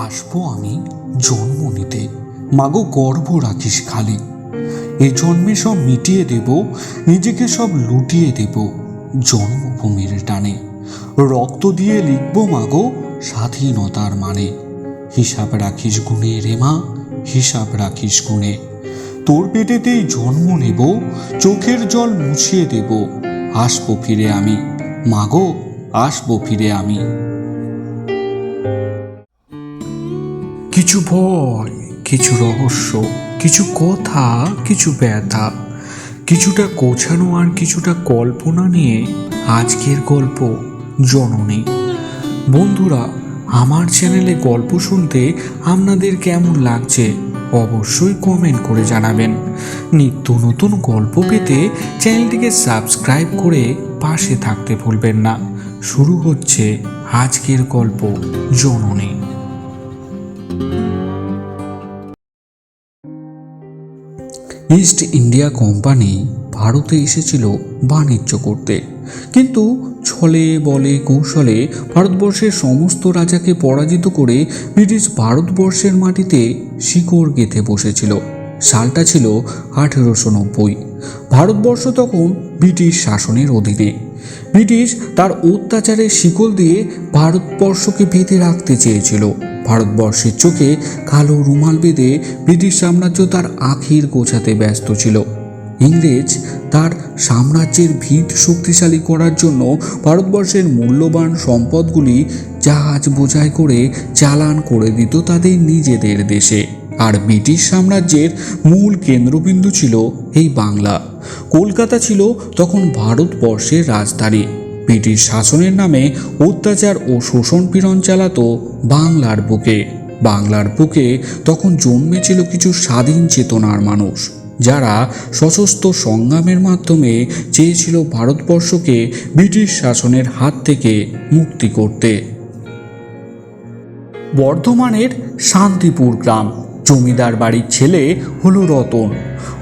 আসবো আমি জন্ম নিতে, মাগো গর্ব রাখিস খালি। এ জন্মে সব মিটিয়ে দেব, নিজেকে সব লুটিয়ে দেব জন্মভূমির টানে। রক্ত দিয়ে লিখবো মাগো স্বাধীনতার মানে। হিসাব রাখিস গুণে রে মা, হিসাব রাখিস গুণে। তোর পেটেতেই জন্ম নেব, চোখের জল মুছিয়ে দেব। আসবো ফিরে আমি মাগো, আসবো ফিরে আমি। কিছু ভয়, কিছু রহস্য, কিছু কথা, কিছু ব্যথা, কিছুটা গোছানো আর কিছুটা কল্পনা নিয়ে আজকের গল্প জননী। বন্ধুরা, আমার চ্যানেলে গল্প শুনতে আপনাদের কেমন লাগছে অবশ্যই কমেন্ট করে জানাবেন। নিত্য নতুন গল্প পেতে চ্যানেলটিকে সাবস্ক্রাইব করে পাশে থাকতে ভুলবেন না। শুরু হচ্ছে আজকের গল্প জননী। ইস্ট ইন্ডিয়া কোম্পানি ভারতে এসেছিল বাণিজ্য করতে, কিন্তু ছলে বলে কৌশলে ভারতবর্ষের সমস্ত রাজাকে পরাজিত করে ব্রিটিশ ভারতবর্ষের মাটিতে শিকড় গেঁথে বসেছিল। সালটা ছিল 1890। ভারতবর্ষ তখন ব্রিটিশ শাসনের অধীনে। ব্রিটিশ তার অত্যাচারের শিকল দিয়ে ভারতবর্ষকে বেঁধে রাখতে চেয়েছিল। ভারতবর্ষের চোখে কালো রুমাল বেঁধে ব্রিটিশ সাম্রাজ্য তার আখির গোছাতে ব্যস্ত ছিল। ইংরেজ তার সাম্রাজ্যের ভিত শক্তিশালী করার জন্য ভারতবর্ষের মূল্যবান সম্পদগুলি জাহাজ বোঝাই করে চালান করে দিত তাদের নিজেদের দেশে। আর ব্রিটিশ সাম্রাজ্যের মূল কেন্দ্রবিন্দু ছিল এই বাংলা। কলকাতা ছিল তখন ভারতবর্ষের রাজধানী। ব্রিটিশ শাসনের নামে অত্যাচার ও শোষণ পীড়ন চালাতো বাংলার বুকে। বাংলার বুকে তখন জন্মেছিল কিছু স্বাধীন চেতনার মানুষ, যারা সশস্ত্র সংগ্রামের মাধ্যমে চেয়েছিল ভারতবর্ষকে ব্রিটিশ শাসনের হাত থেকে মুক্তি করতে। বর্ধমানের শান্তিপুর গ্রাম, জমিদার বাড়ির ছেলে হলো রতন।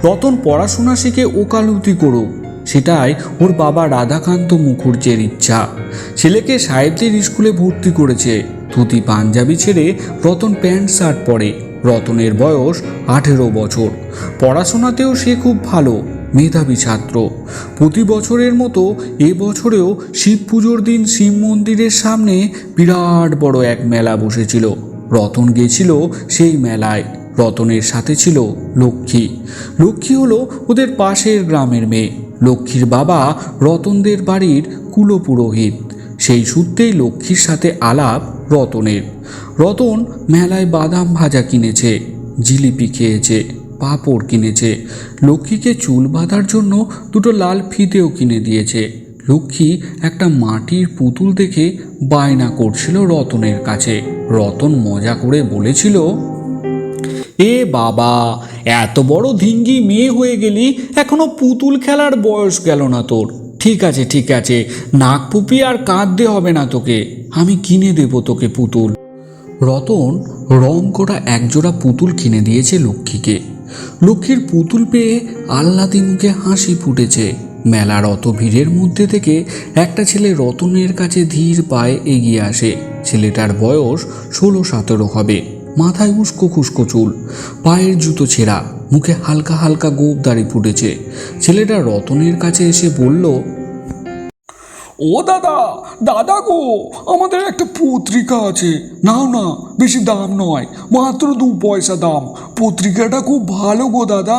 রতন পড়াশোনা শিখে ওকালতি করুক, সেটাই ওর বাবা রাধাকান্ত মুখুর্জের ইচ্ছা। ছেলেকে সাহেবদের স্কুলে ভর্তি করেছে। ধুতি পাঞ্জাবি ছেড়ে রতন প্যান্ট শার্ট পরে। রতনের বয়স 18 বছর। পড়াশোনাতেও সে খুব ভালো, মেধাবী ছাত্র। প্রতি বছরের মতো এবছরেও শিব পুজোর দিন শিব মন্দিরের সামনে বিরাট বড় এক মেলা বসেছিল। রতন গেছিল সেই মেলায়। রতনের সাথে ছিল লক্ষ্মী। লক্ষ্মী হলো ওদের পাশের গ্রামের মেয়ে। লক্ষ্মীর বাবা রতনদের বাড়ির কুলপুরোহিত। সেই সূত্রেই লক্ষ্মীর সাথে আলাপ রতনের। রতন মেলায় বাদাম ভাজা কিনেছে, জিলিপি খেয়েছে, পাঁপড় কিনেছে। লক্ষ্মীকে চুল বাঁধার জন্য দুটো লাল ফিতেও কিনে দিয়েছে। লক্ষ্মী একটা মাটির পুতুল দেখে বায়না করছিল রতনের কাছে। রতন মজা করে বলেছিল, এ বাবা, এত বড় ধিঙ্গি মেয়ে হয়ে গেলি, এখনো পুতুল খেলার বয়স গেল না তোর। ঠিক আছে ঠিক আছে, নাক পুপি আর কাঁদতে হবে না তোকে, আমি কিনে দেব তোকে পুতুল। রতন রং করা একজোড়া পুতুল কিনে দিয়েছে লক্ষ্মীকে। লক্ষ্মীর পুতুল পেয়ে আহ্লাদি মুখে হাসি ফুটেছে। মেলার অত ভিড়ের মধ্যে থেকে একটা ছেলে রতনের কাছে ধীর পায়ে এগিয়ে আসে। ছেলেটার বয়স 16-17 হবে। মাথায় উস্কো খুস্কো চুল, পায়ের জুতো ছেঁড়া, মুখে হালকা হালকা গোঁফ দাড়ি ফুটেছে। ছেলেটা রতনের কাছে এসে বলল, ও দাদা, দাদা গো, আমাদের একটা পত্রিকা আছে, নাও না, বেশি দাম নয়, মাত্র 2 পয়সা দাম। পত্রিকাটা খুব ভালো গো দাদা,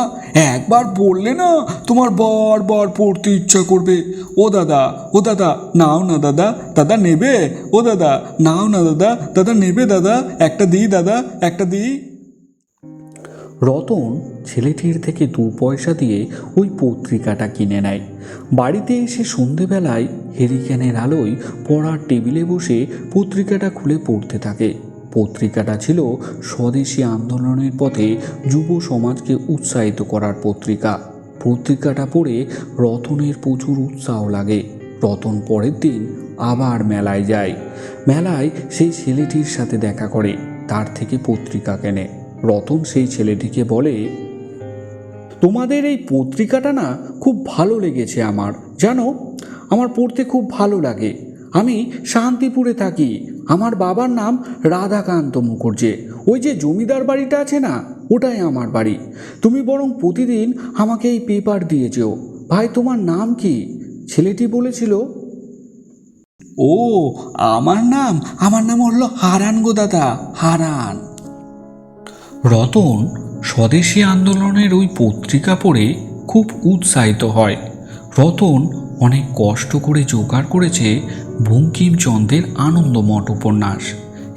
একবার পড়লে না তোমার বারবার পড়তে ইচ্ছা করবে। ও দাদা, ও দাদা, নাও না দাদা, দাদা নেবে? ও দাদা, নাও না দাদা, দাদা নেবে? দাদা একটা দিই, দাদা একটা দিই। রতন ছেলেটির থেকে 2 পয়সা দিয়ে ওই পত্রিকাটা কিনে নেয়। বাড়িতে এসে সন্ধেবেলায় হেরিকেনের আলোয় পড়ার টেবিলে বসে পত্রিকাটা খুলে পড়তে থাকে। পত্রিকাটা ছিল স্বদেশী আন্দোলনের পথে যুব সমাজকে উৎসাহিত করার পত্রিকা। পত্রিকাটা পড়ে রতনের প্রচুর উৎসাহ লাগে। রতন পরের দিন আবার মেলায় যায়। মেলায় সেই ছেলেটির সাথে দেখা করে, তার থেকে পত্রিকা কেনে। রতন সেই ছেলেটিকে বলে, তোমাদের এই পত্রিকাটা না খুব ভালো লেগেছে আমার, জানো, আমার পড়তে খুব ভালো লাগে। আমি শান্তিপুরে থাকি। আমার বাবার নাম রাধাকান্ত মুখুর্জি। ওই যে জমিদার বাড়িটা আছে না, ওটাই আমার বাড়ি। তুমি বরং প্রতিদিন আমাকে এই পেপার দিয়ে যেও। ভাই, তোমার নাম কি? ছেলেটি বলেছিল। ও, আমার নাম হলো হারান গো দাদা, হারান। রতন স্বদেশী আন্দোলনের ওই পত্রিকা পড়ে খুব উৎসাহিত হয়। রতন অনেক কষ্ট করে জোগাড় করেছে বঙ্কিমচন্দ্রের আনন্দমঠ উপন্যাস।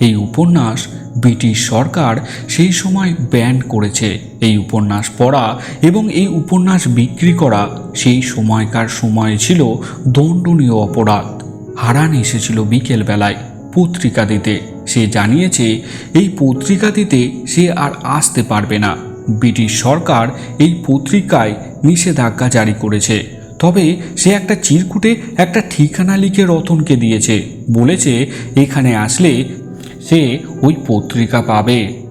এই উপন্যাস ব্রিটিশ সরকার সেই সময় ব্যান করেছে। এই উপন্যাস পড়া এবং এই উপন্যাস বিক্রি করা সেই সময়কার সময়ে ছিল দণ্ডনীয় অপরাধ। হারান এসেছিল বিকেলবেলায় পত্রিকা দিতে। সে জানিয়েছে এই পত্রিকা দিতে সে আর আসতে পারবে না। ব্রিটিশ সরকার এই পত্রিকায় নিষেধাজ্ঞা জারি করেছে। তবে সে একটা চিরকুটে একটা ঠিকানা লিখে রতনকে দিয়েছে। বলেছে এখানে আসলে সে ওই পত্রিকা পাবে।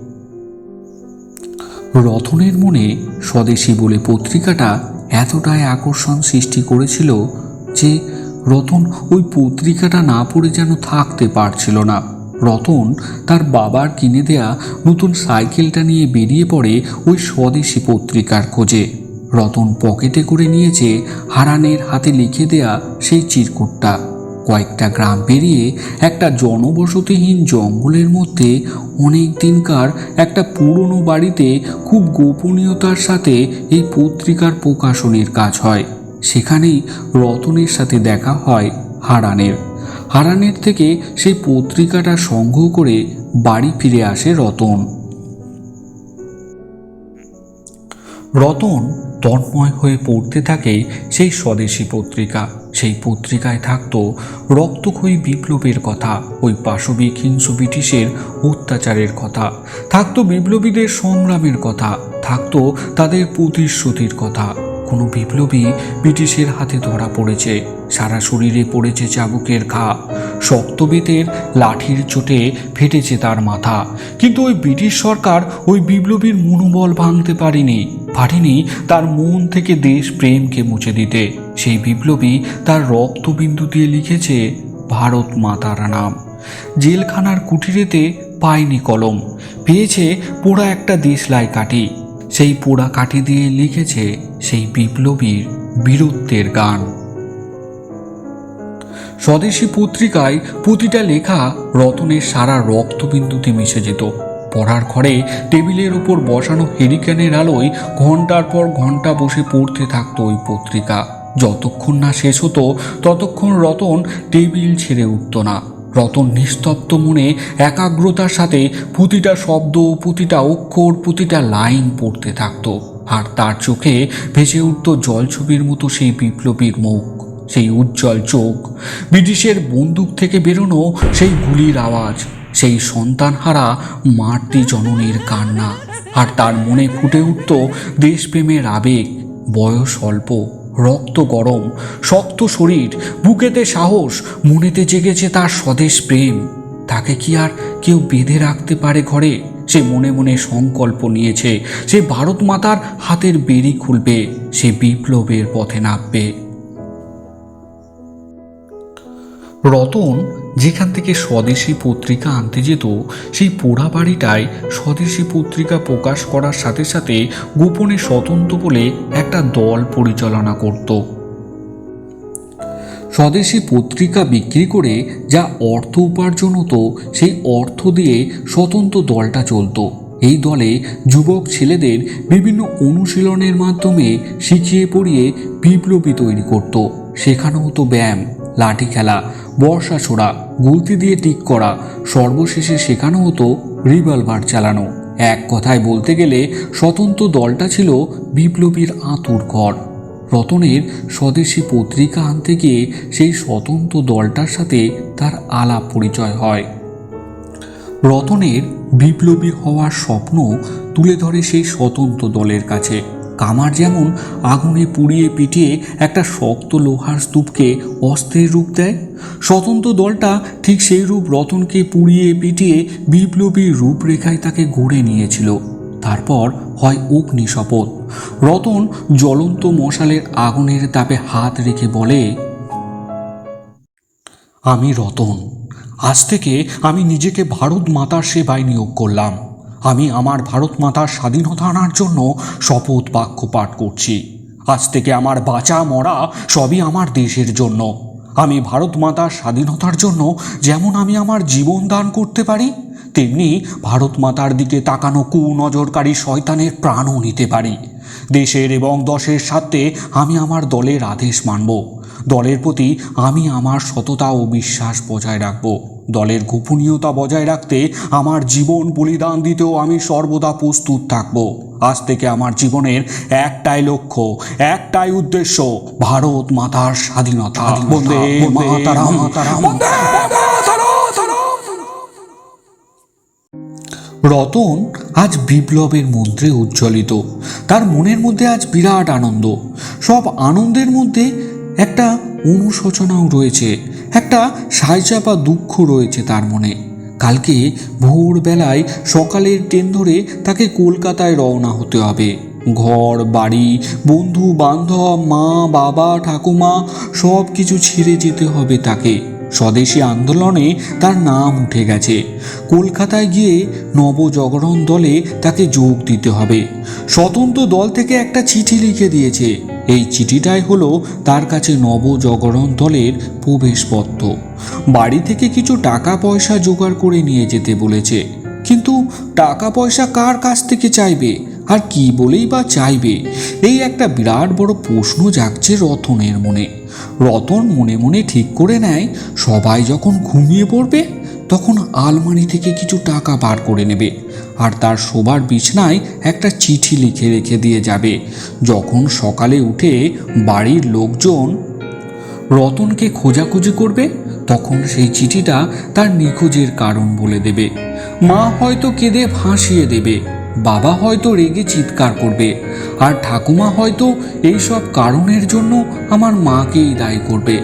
রতনের মনে স্বদেশী বলে পত্রিকাটা এতটাই আকর্ষণ সৃষ্টি করেছিল যে রতন ওই পত্রিকাটা না পড়ে যেন থাকতে পারছিল না। রতন তার বাবার কিনে দেয়া নতুন সাইকেলটা নিয়ে বেরিয়ে পড়ে ওই স্বদেশী পত্রিকার খোঁজে। রতন পকেটে করে নিয়েছে হারানের হাতে লিখে দেয়া সেই চিরকুটটা। কয়েকটা গ্রাম পেরিয়ে একটা জনবসতিহীন জঙ্গলের মধ্যে অনেক দিনকার একটা পুরনো বাড়িতে খুব গোপনীয়তার সাথে এই পত্রিকার প্রকাশনীর কাজ হয়। সেখানেই রতনের সাথে দেখা হয় হারানের। হারানের থেকে সেই পত্রিকাটা সংগ্রহ করে বাড়ি ফিরে আসে রতন। রতন তন্ময় হয়ে পড়তে থাকে সেই স্বদেশী পত্রিকা। সেই পত্রিকায় থাকতো রক্তক্ষয়ী বিপ্লবের কথা, ওই পাশবিক হিংস্র ব্রিটিশের অত্যাচারের কথা, থাকতো বিপ্লবীদের সংগ্রামের কথা, থাকতো তাদের প্রতিশ্রুতির কথা। কোনো বিপ্লবী ব্রিটিশের হাতে ধরা পড়েছে, সারা শরীরে পড়েছে চাবুকের ঘা, শক্ত বেতের লাঠির চোটে ফেটেছে তার মাথা। কিন্তু ওই ব্রিটিশ সরকার ওই বিপ্লবীর মনোবল ভাঙতে পারেনি তার মন থেকে দেশ প্রেমকে মুছে দিতে। সেই বিপ্লবী তার রক্তবিন্দু দিয়ে লিখেছে ভারত মাতার নাম। জেলখানার কুঠিরেতে পায়নি কলম, পেয়েছে পোড়া একটা দেশলাই কাঠি। সেই পোড়া কাঠি দিয়ে লিখেছে সেই বিপ্লবীর বীরত্বের গান। স্বদেশী পত্রিকায় প্রতিটা লেখা রতনের সারা রক্তবিন্দুতে মিশে যেত। পড়ার ঘরে টেবিলের উপর বসানো হেরিকেনের আলোয় ঘন্টার পর ঘন্টা বসে পড়তে থাকতো ওই পত্রিকা। যতক্ষণ না শেষ হতো ততক্ষণ রতন টেবিল ছেড়ে উঠত না। রতন নিস্তব্ধ মনে একাগ্রতার সাথে প্রতিটা শব্দ, প্রতিটা অক্ষর, প্রতিটা লাইন পড়তে থাকতো। আর তার চোখে ভেসে উঠত জলছবির মতো সেই বিপ্লবীর মুখ, সেই উজ্জ্বল চোখ, ব্রিটিশের বন্দুক থেকে বেরোনো সেই গুলির আওয়াজ, সেই সন্তানহারা মাতৃ জননীর কান্না। আর তার মনে ফুটে উঠত দেশপ্রেমের আবেগ। বয়স অল্প, রক্ত গরম, শক্ত শরীর, বুকেতে সাহস, মনেতে জেগেছে তার স্বদেশ প্রেম। তাকে কি আর কেউ বেঁধে রাখতে পারে ঘরে? সে মনে মনে সংকল্প নিয়েছে, সে ভারত মাতার হাতের বেড়ি খুলবে, সে বিপ্লবের পথে নামবে। রতন যেখান থেকে স্বদেশী পত্রিকা আনতে যেত সেই পোড়া বাড়িটায় স্বদেশী পত্রিকা প্রকাশ করার সাথে সাথে গোপনে স্বতন্ত্র বলে একটা দল পরিচালনা করত। স্বদেশী পত্রিকা বিক্রি করে যা অর্থ উপার্জন হতো সেই অর্থ দিয়ে স্বতন্ত্র দলটা চলত। এই দলে যুবক ছেলেদের বিভিন্ন অনুশীলনের মাধ্যমে শিখিয়ে পড়িয়ে বিপ্লবী তৈরি করত। শেখানো হতো ব্যায়াম, লাঠি খেলা, বর্ষা ছোড়া, গুলতি দিয়ে টিক করা, সর্বশেষে শেখানো হতো রিভলভার চালানো। এক কথায় বলতে গেলে স্বতন্ত্র দলটা ছিল বিপ্লবীর আঁতুড় ঘর। রতনের স্বদেশী পত্রিকা আনতে গিয়ে সেই স্বতন্ত্র দলটার সাথে তার আলাপ পরিচয় হয়। রতনের বিপ্লবী হওয়ার স্বপ্ন তুলে ধরে সেই স্বতন্ত্র দলের কাছে। কামার যেমন আগুনে পুড়িয়ে পিটিয়ে একটা শক্ত লোহার স্তূপকে অস্ত্রের রূপ দেয়, স্বতন্ত্র দলটা ঠিক সেই রূপ রতনকে পুড়িয়ে পিটিয়ে বিপ্লবীর রূপরেখায় তাকে গড়ে নিয়েছিল। তারপর হয় অগ্নি শপথ। রতন জ্বলন্ত মশালের আগুনের তাপে হাত রেখে বলে, আমি রতন। আজ থেকে আমি নিজেকে ভারত মাতার সেবায় নিয়োগ করলাম। আমি আমার ভারত মাতার স্বাধীনতা আনার জন্য শপথ বাক্য পাঠ করছি। আজ থেকে আমার বাঁচা মরা সবই আমার দেশের জন্য। আমি ভারত মাতার স্বাধীনতার জন্য যেমন আমি আমার জীবন দান করতে পারি, তেমনি ভারত মাতার দিকে তাকানো কুনজরকারী শয়তানের প্রাণও নিতে পারি। দেশের এবং দশের স্বার্থে আমি আমার দলের আদেশ মানব। দলের প্রতি আমি আমার সততা ও বিশ্বাস বজায় রাখব। দলের গোপনীয়তা বজায় রাখতে আমার জীবন বলিদান দিতেও আমি সর্বদা প্রস্তুত থাকব। আজ থেকে আমার জীবনের একটাই লক্ষ্য, একটাই উদ্দেশ্য, ভারত মাতার স্বাধীনতা। বন্দে মাতারাম। রতন আজ বিপ্লবের মন্ত্রে উজ্জ্বলিত। তার মনের মধ্যে আজ বিরাট আনন্দ। সব আনন্দের মধ্যে একটা অনুশোচনাও রয়েছে, একটা সায়চাপা দুঃখ রয়েছে তার মনে। কালকে ভোরবেলায় সকালের ট্রেন ধরে তাকে কলকাতায় রওনা হতে হবে। ঘর বাড়ি, বন্ধু বান্ধব, মা বাবা ঠাকুমা সব কিছু ছেড়ে যেতে হবে তাকে। স্বদেশী আন্দোলনে তার নাম উঠে গেছে। কলকাতায় গিয়ে নবজাগরণ দলে তাকে যোগ দিতে হবে। স্বতন্ত্র দল থেকে একটা চিঠি লিখে দিয়েছে। এই চিঠিটাই হলো তার কাছে নবজাগরণ দলের প্রবেশপত্র। বাড়ি থেকে কিছু টাকা পয়সা জোগাড় করে নিয়ে যেতে বলেছে। কিন্তু টাকা পয়সা কার কাছ থেকে চাইবে, আর কি বলেই বা চাইবে, এই একটা বিরাট বড় প্রশ্ন জাগছে রতনের মনে। রতন মনে মনে ঠিক করে নেয়, সবাই যখন ঘুমিয়ে পড়বে তখন আলমারি থেকে কিছু টাকা বার করে নেবে, আর তার শোবার বিছনায় একটা চিঠি লিখে রেখে দিয়ে যাবে। যখন সকালে উঠে বাড়ির লোকজন রতনকে খোঁজাখুঁজি করবে, তখন সেই চিঠিটা তার নিখোঁজের কারণ বলে দেবে। মা হয়তো কেঁদে ভাসিয়ে দেবে, বাবা হয়তো রেগে চিৎকার করবে, আর ঠাকুমা হয়তো এইসব কারণের জন্য আমার মাকেই দায়ী করবে।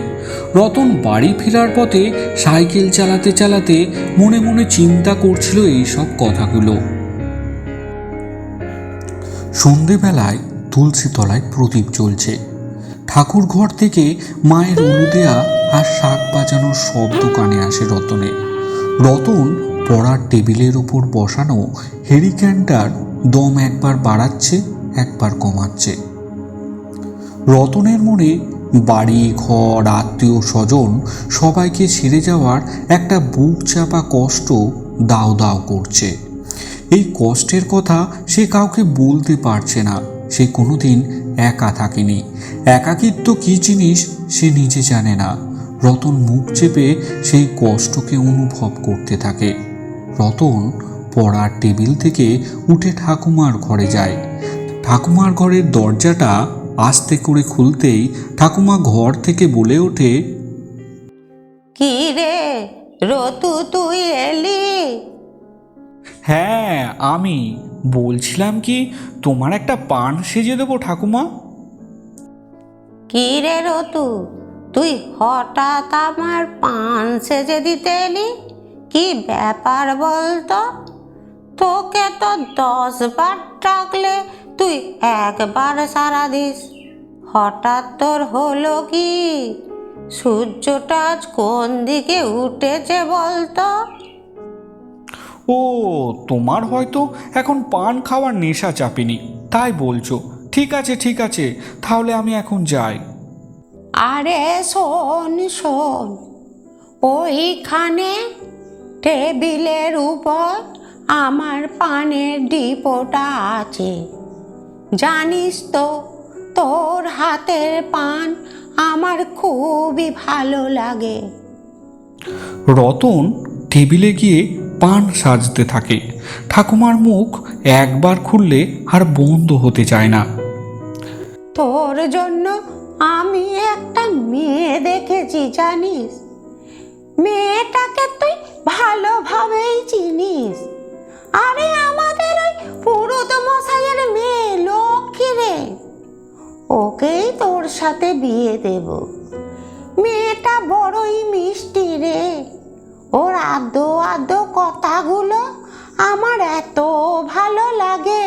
রতন বাড়ি ফেরার পথে সাইকেল চালাতে চালাতে মনে মনে চিন্তা করছিল এইসব কথাগুলো। সন্ধেবেলায় তুলসী তলায় প্রদীপ জ্বলছে। ঠাকুর ঘর থেকে মায়ের উলু দেয়া আর শাক বাজানোর শব্দ কানে আসে রতনের। রতন পড়ার টেবিলের উপর বসানো হেরিক্যানটার দম একবার বাড়াচ্ছে, একবার কমাচ্ছে। রতনের মনে বাড়ি ঘর আত্মীয় স্বজন সবাইকে ছেড়ে যাওয়ার একটা বুক চাপা কষ্ট দাও দাও করছে। এই কষ্টের কথা সে কাউকে বলতে পারছে না। সে কোনোদিন একা থাকেনি। একাকিত্ব কী জিনিস সে নিজে জানে না। রতন মুখ চেপে সেই কষ্টকে অনুভব করতে থাকে। রতন পড়ার টেবিল থেকে উঠে ঠাকুমার ঘরে যায়। ঠাকুমার ঘরের দরজাটা আস্তে করে খুলতেই ঠাকুমা ঘর থেকে বলে ওঠে, কি রে রতু, তুই এলি? হ্যাঁ আমি বলছিলাম কি, তোমার একটা পান সেজে দেবো ঠাকুমা? কি রে রতু, তুই হঠাৎ আমার পান সেজে দিতে এলি? কি ব্যাপার বলতো? তোকে তো 10 বার ডাকলে তুই একবার সাড়া দিস। হঠাৎ তোর হলো কি? সূর্যটা আজ কোন দিকে উঠেছে বলতো? ও, তোমার হয়তো এখন পান খাওয়ার নেশা চাপেনি, তাই বলছো। ঠিক আছে ঠিক আছে, তাহলে আমি এখন যাই। আরে শোন শোন, ওইখানে টেবিলের উপর আমার পানের ডিপোটা আছে। জানিস তো, তোর হাতের পান আমার খুবই ভালো লাগে। রতন টেবিলে গিয়ে পান সাজতে থাকে। ঠাকুমার মুখ একবার খুললে আর বন্ধ হতে চায় না। তোর জন্য আমি একটা মেয়ে দেখেছি জানিস। মেয়েটাকে তুই ভালোভাবেই চিনিস। আরে আমাদের ওই পুরোহিত মশাইয়ের মেয়ে লক্ষ্মী রে। ওকেই তোর সাথে বিয়ে দেব। মেয়েটা বড়ই মিষ্টি রে। ওর আদো আদো কথাগুলো আমার এত ভালো লাগে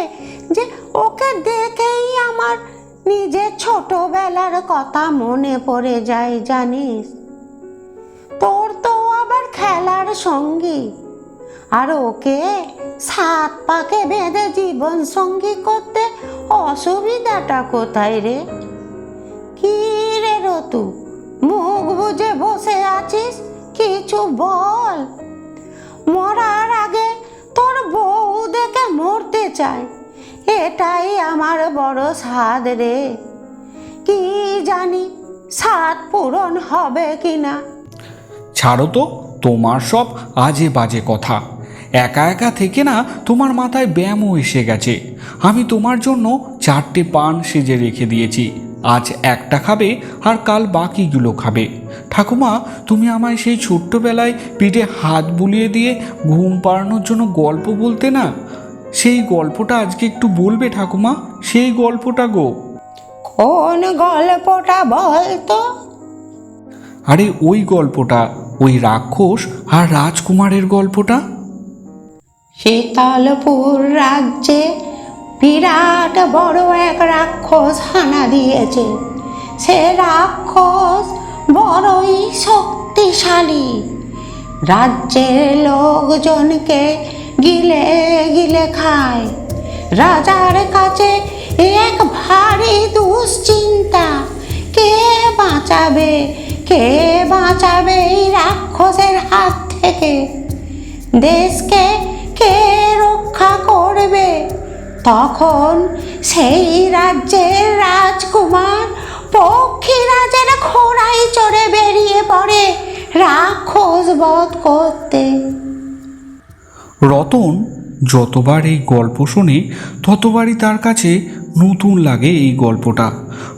যে ওকে দেখেই আমার নিজের ছোটবেলার কথা মনে পড়ে যায় জানিস। তোর খেলার সঙ্গী, আর ওকে 7 পাকে বেঁধে জীবন সঙ্গী করতে অসুবিধাটা কোথায় রে? কি রে রতু, মুখ বুজে বসে আছিস, কিছু বল। মরার আগে তোর বউ দেখে মরতে চাই, এটাই আমার বড় সাধ রে। কি জানি সাধ পূরণ হবে কিনা। ছাড়ো তো তোমার সব আজে বাজে কথা। একা একা থেকে না তোমার মাথায় ব্যায়ামও এসে গেছে। আমি তোমার জন্য 4টে পান সেজে রেখে দিয়েছি, আজ একটা খাবে আর কাল বাকিগুলো খাবে। ঠাকুমা, তুমি আমায় সেই ছোট্টবেলায় পিঠে হাত বুলিয়ে দিয়ে ঘুম পাড়ানোর জন্য গল্প বলতে না, সেই গল্পটা আজকে একটু বলবে ঠাকুমা? সেই গল্পটা গো। কোন গল্পটা বলতো? আরে ওই গল্পটা, ওই রাক্ষস আর রাজকুমারের গল্পটা। শীতলপুর রাজ্যে বিরাট বড় এক রাক্ষস হানা দিয়েছে। সে রাক্ষস বড়ই শক্তিশালী, রাজ্যের লোকজনকে গিলে গিলে খায়। রাজার কাছে এক ভারী দুশ্চিন্তা, কে বাঁচাবে এই রাক্ষসের হাত থেকে? দেশকে কে রক্ষা করবে? তখন সেই রাজ্যের রাজকুমার পক্ষীরাজের ঘোড়ায় চড়ে বেরিয়ে পড়ে রাক্ষস বধ করতে। রতন যতবার এই গল্প শোনে ততবারই তার কাছে নতুন লাগে এই গল্পটা।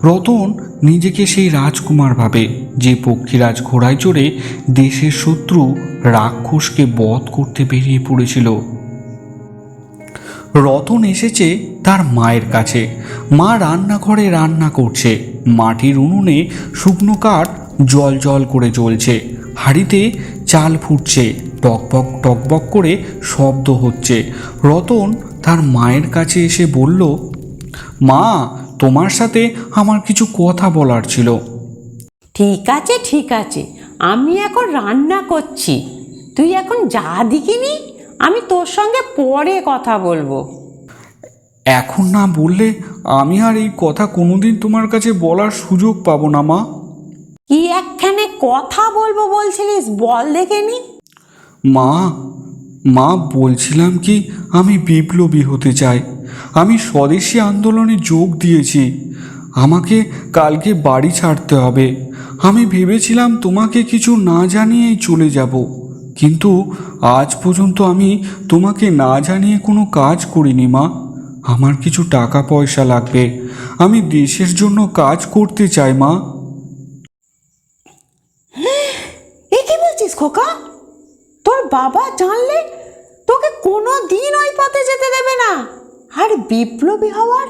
রতন নিজেকে সেই রাজকুমার ভাবে, যে পক্ষীরাজ ঘোড়ায় চড়ে দেশের শত্রু রাক্ষসকে বধ করতে বেরিয়ে পড়েছিল। রতন এসেছে তার মায়ের কাছে। মা রান্নাঘরে রান্না করছে। মাটির উনুনে শুকনো কাঠ জল জল করে জ্বলছে। হাঁড়িতে চাল ফুটছে, টকবক টকবক করে শব্দ হচ্ছে। রতন তার মায়ের কাছে এসে বলল, মা, তোমার সাথে আমার কিছু কথা বলার ছিল। ঠিক আছে, আমি এখন রান্না করছি, তুই এখন যা দিকিনি, আমি তোর সঙ্গে পরে কথা বলবো। এখন না বললে আমি আর এই কথা কোনোদিন তোমার কাছে বলার সুযোগ পাবো না মা। কি একখানে কথা বলবো বলছিলিস, বল দেখেনি। মা বলছিলাম কি, আমি বিপ্লবী হতে চাই। আমি স্বদেশী আন্দোলনে যোগ দিয়েছি। আমাকে কালকে বাড়ি ছাড়তে হবে। আমি ভেবেছিলাম তোমাকে কিছু না জানিয়েই চলে যাব, কিন্তু আজ পর্যন্ত আমি তোমাকে না জানিয়ে কোনো কাজ করিনি মা। আমার কিছু টাকা পয়সা লাগবে। আমি দেশের জন্য কাজ করতে চাই মা। এ কি বলছিস খোকা? তোর বাবা জানলে তোকে কোনো দিন ওই পথে যেতে দেবে না। আর বিপ্লবী হওয়ার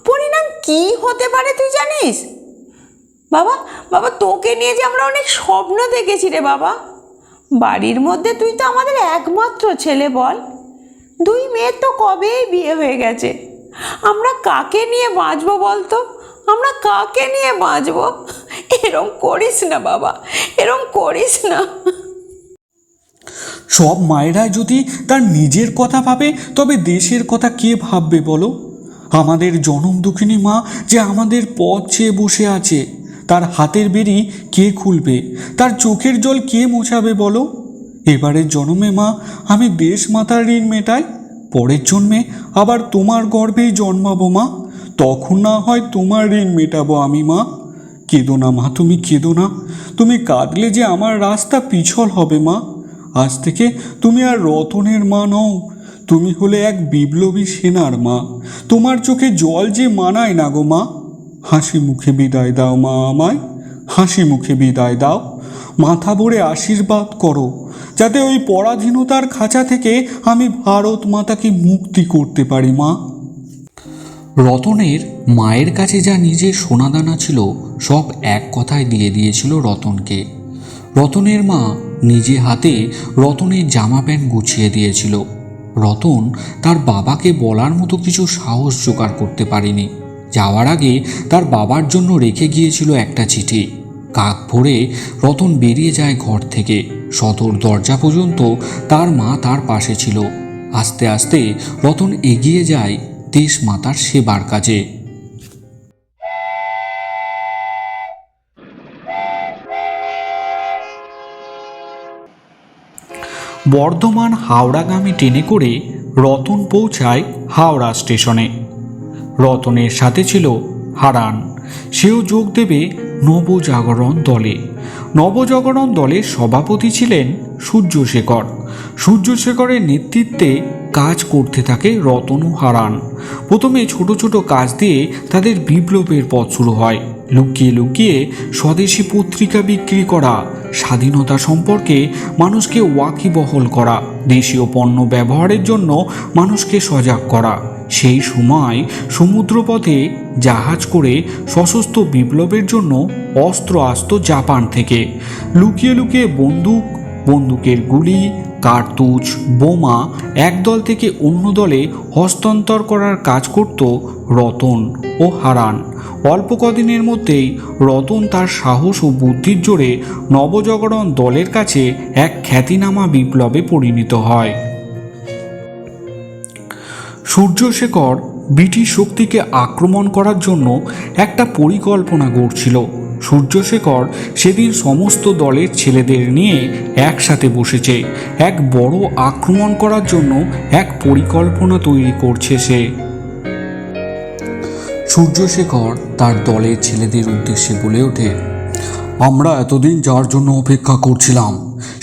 পরিণাম কি হতে পারে তুই জানিস? বাবা তোকে নিয়ে যে আমরা অনেক স্বপ্ন দেখেছি রে বাবা। বাড়ির মধ্যে তুই তো আমাদের একমাত্র ছেলে, বল। 2 মেয়ের তো কবেই বিয়ে হয়ে গেছে। আমরা কাকে নিয়ে বাঁচবো বলতো? আমরা কাকে নিয়ে বাঁচবো? এরম করিস না বাবা, এরম করিস না। সব মায়েরা যদি তার নিজের কথা ভাবে, তবে দেশের কথা কে ভাববে বলো? আমাদের জনম দুঃখিনী মা যে আমাদের পথ চেয়ে বসে আছে, তার হাতের বেরি কে খুলবে? তার চোখের জল কে মোছাবে বলো? এবারের জন্মে মা আমি দেশ মাতার ঋণ মেটাই, পরের জন্মে আবার তোমার গর্ভেই জন্মাবো মা। তখন না হয় তোমার ঋণ মেটাবো আমি মা। কেঁদো না মা, তুমি কেঁদো না। তুমি কাঁদলে যে আমার রাস্তা পিছল হবে মা। আজ থেকে তুমি আর রতনের মা নও, তুমি হলে এক বিপ্লবী সেনার মা। তোমার চোখে জল যে মানায় না গো মা। হাসি মুখে বিদায় দাও মা আমায়, হাসি মুখে বিদায় দাও। মাথা ভরে আশীর্বাদ করো, যাতে ওই পরাধীনতার খাঁচা থেকে আমি ভারত মাতাকে মুক্তি করতে পারি মা। রতনের মায়ের কাছে যা নিজের সোনাদানা ছিল সব এক কথায় দিয়ে দিয়েছিল রতনকে। রতনের মা নিজে হাতে রতনের জামা প্যান্ট গুছিয়ে দিয়েছিল। রতন তার বাবাকে বলার মতো কিছু সাহস জোগাড় করতে পারেনি। যাওয়ার আগে তার বাবার জন্য রেখে গিয়েছিল একটা চিঠি। কাক ভরে রতন বেরিয়ে যায় ঘর থেকে। সদর দরজা পর্যন্ত তার মা তার পাশে ছিল। আস্তে আস্তে রতন এগিয়ে যায় দেশ মাতার সেবার কাজে। বর্ধমান হাওড়াগামী ট্রেনে করে রতন পৌঁছায় হাওড়া স্টেশনে। রতনের সাথে ছিল হারান। সেও যোগ দেবে নবজাগরণ দলে। নবজাগরণ দলের সভাপতি ছিলেন সূর্যশেখর। সূর্যশেখরের নেতৃত্বে কাজ করতে থাকে রতন ও হারান। প্রথমে ছোট ছোট কাজ দিয়ে তাদের বিপ্লবের পথ শুরু হয়। লুকিয়ে লুকিয়ে স্বদেশি পত্রিকা বিক্রি করা, স্বাধীনতা সম্পর্কে মানুষকে ওয়াকিবহল করা, দেশীয় পণ্য ব্যবহারের জন্য মানুষকে সজাগ করা। সেই সময় সমুদ্রপথে জাহাজ করে সশস্ত্র বিপ্লবের জন্য অস্ত্র আসতো জাপান থেকে। লুকিয়ে লুকিয়ে বন্দুকের গুলি, কার্তুজ, বোমা এক দল থেকে অন্য দলে হস্তান্তর করার কাজ করত রতন ও হারান। অল্প কদিনের মধ্যেই রতন তার সাহস ও বুদ্ধির জোরে নবজাগরণ দলের কাছে এক খ্যাতিনামা বিপ্লবে পরিণত হয়। সূর্যশেখর ব্রিটিশ শক্তিকে আক্রমণ করার জন্য একটা পরিকল্পনা গড়ছিল। সূর্যশেখর সেদিন সমস্ত দলের ছেলেদের নিয়ে একসাথে বসেছে। এক বড় আক্রমণ করার জন্য এক পরিকল্পনা তৈরি করছে সে। সূর্যশেখর তার দলের ছেলেদের উদ্দেশ্যে বলে ওঠে, আমরা এতদিন যার জন্য অপেক্ষা করছিলাম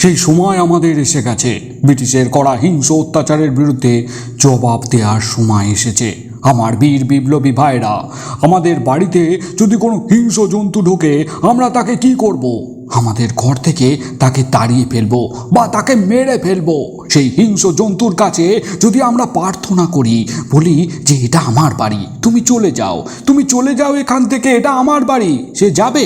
সেই সময় আমাদের এসে গেছে। ব্রিটিশের করা হিংস্র অত্যাচারের বিরুদ্ধে জবাব দেওয়ার সময় এসেছে। আমার বীর বিপ্লবী ভাইরা, আমাদের বাড়িতে যদি কোনো হিংস্র জন্তু ঢোকে আমরা তাকে কি করব? আমাদের ঘর থেকে তাকে তাড়িয়ে ফেলবো বা তাকে মেরে ফেলবো। সেই হিংস্র জন্তুর কাছে যদি আমরা প্রার্থনা করি, বলি যে এটা আমার বাড়ি, তুমি চলে যাও এখান থেকে, এটা আমার বাড়ি, সে যাবে?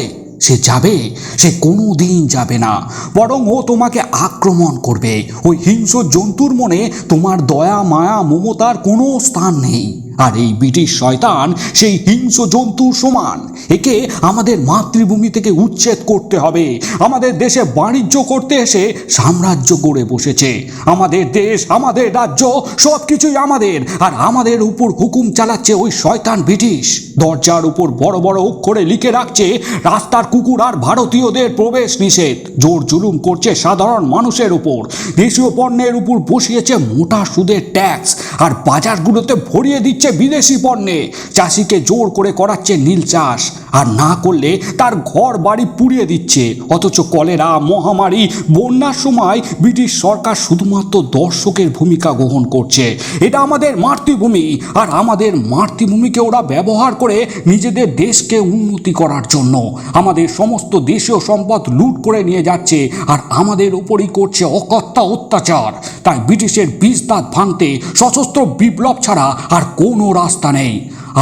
সে কোনো দিন যাবে না, বরং ও তোমাকে আক্রমণ করবে। ওই হিংস্র জন্তুর মনে তোমার দয়া, মায়া, মমতার কোনো স্থান নেই। আর এই ব্রিটিশ শয়তান সেই হিংস্র জন্তুর সমান। একে আমাদের মাতৃভূমি থেকে উচ্ছেদ করতে হবে। আমাদের দেশে বাণিজ্য করতে এসে সাম্রাজ্য গড়ে বসেছে। আমাদের দেশ, আমাদের রাজ্য সব কিছুই আমাদের, আর আমাদের উপর হুকুম চালাচ্ছে ওই শয়তান ব্রিটিশ। দরজার উপর বড় বড় অক্ষরে লিখে রাখছে রাস্তার কুকুর আর ভারতীয়দের প্রবেশ নিষেধ। জোর জুলুম করছে সাধারণ মানুষের উপর। দেশীয় পণ্যের উপর বসিয়েছে মোটা সুদের ট্যাক্স, আর বাজারগুলোতে ভরিয়ে দিচ্ছে বিদেশি পণ্যে। চাষিকে জোর করে করাচ্ছে নীল চাষ, আর না করলে তার ঘর বাড়ি পুড়িয়ে দিচ্ছে। অথচ কলেরা, মহামারী, বন্যার সময় ব্রিটিশ সরকার শুধুমাত্র দর্শকের ভূমিকা গ্রহণ করছে। এটা আমাদের মাতৃভূমি, আর আমাদের মাতৃভূমিকে ওরা ব্যবহার করে নিজেদের দেশকে উন্নতি করার জন্য আমাদের সমস্ত দেশীয় সম্পদ লুট করে নিয়ে যাচ্ছে, আর আমাদের উপরই করছে অকথ্য অত্যাচার। তাই ব্রিটিশের বিষ দাঁত ভাঙতে সশস্ত্র বিপ্লব ছাড়া আর কোনো রাস্তা নেই।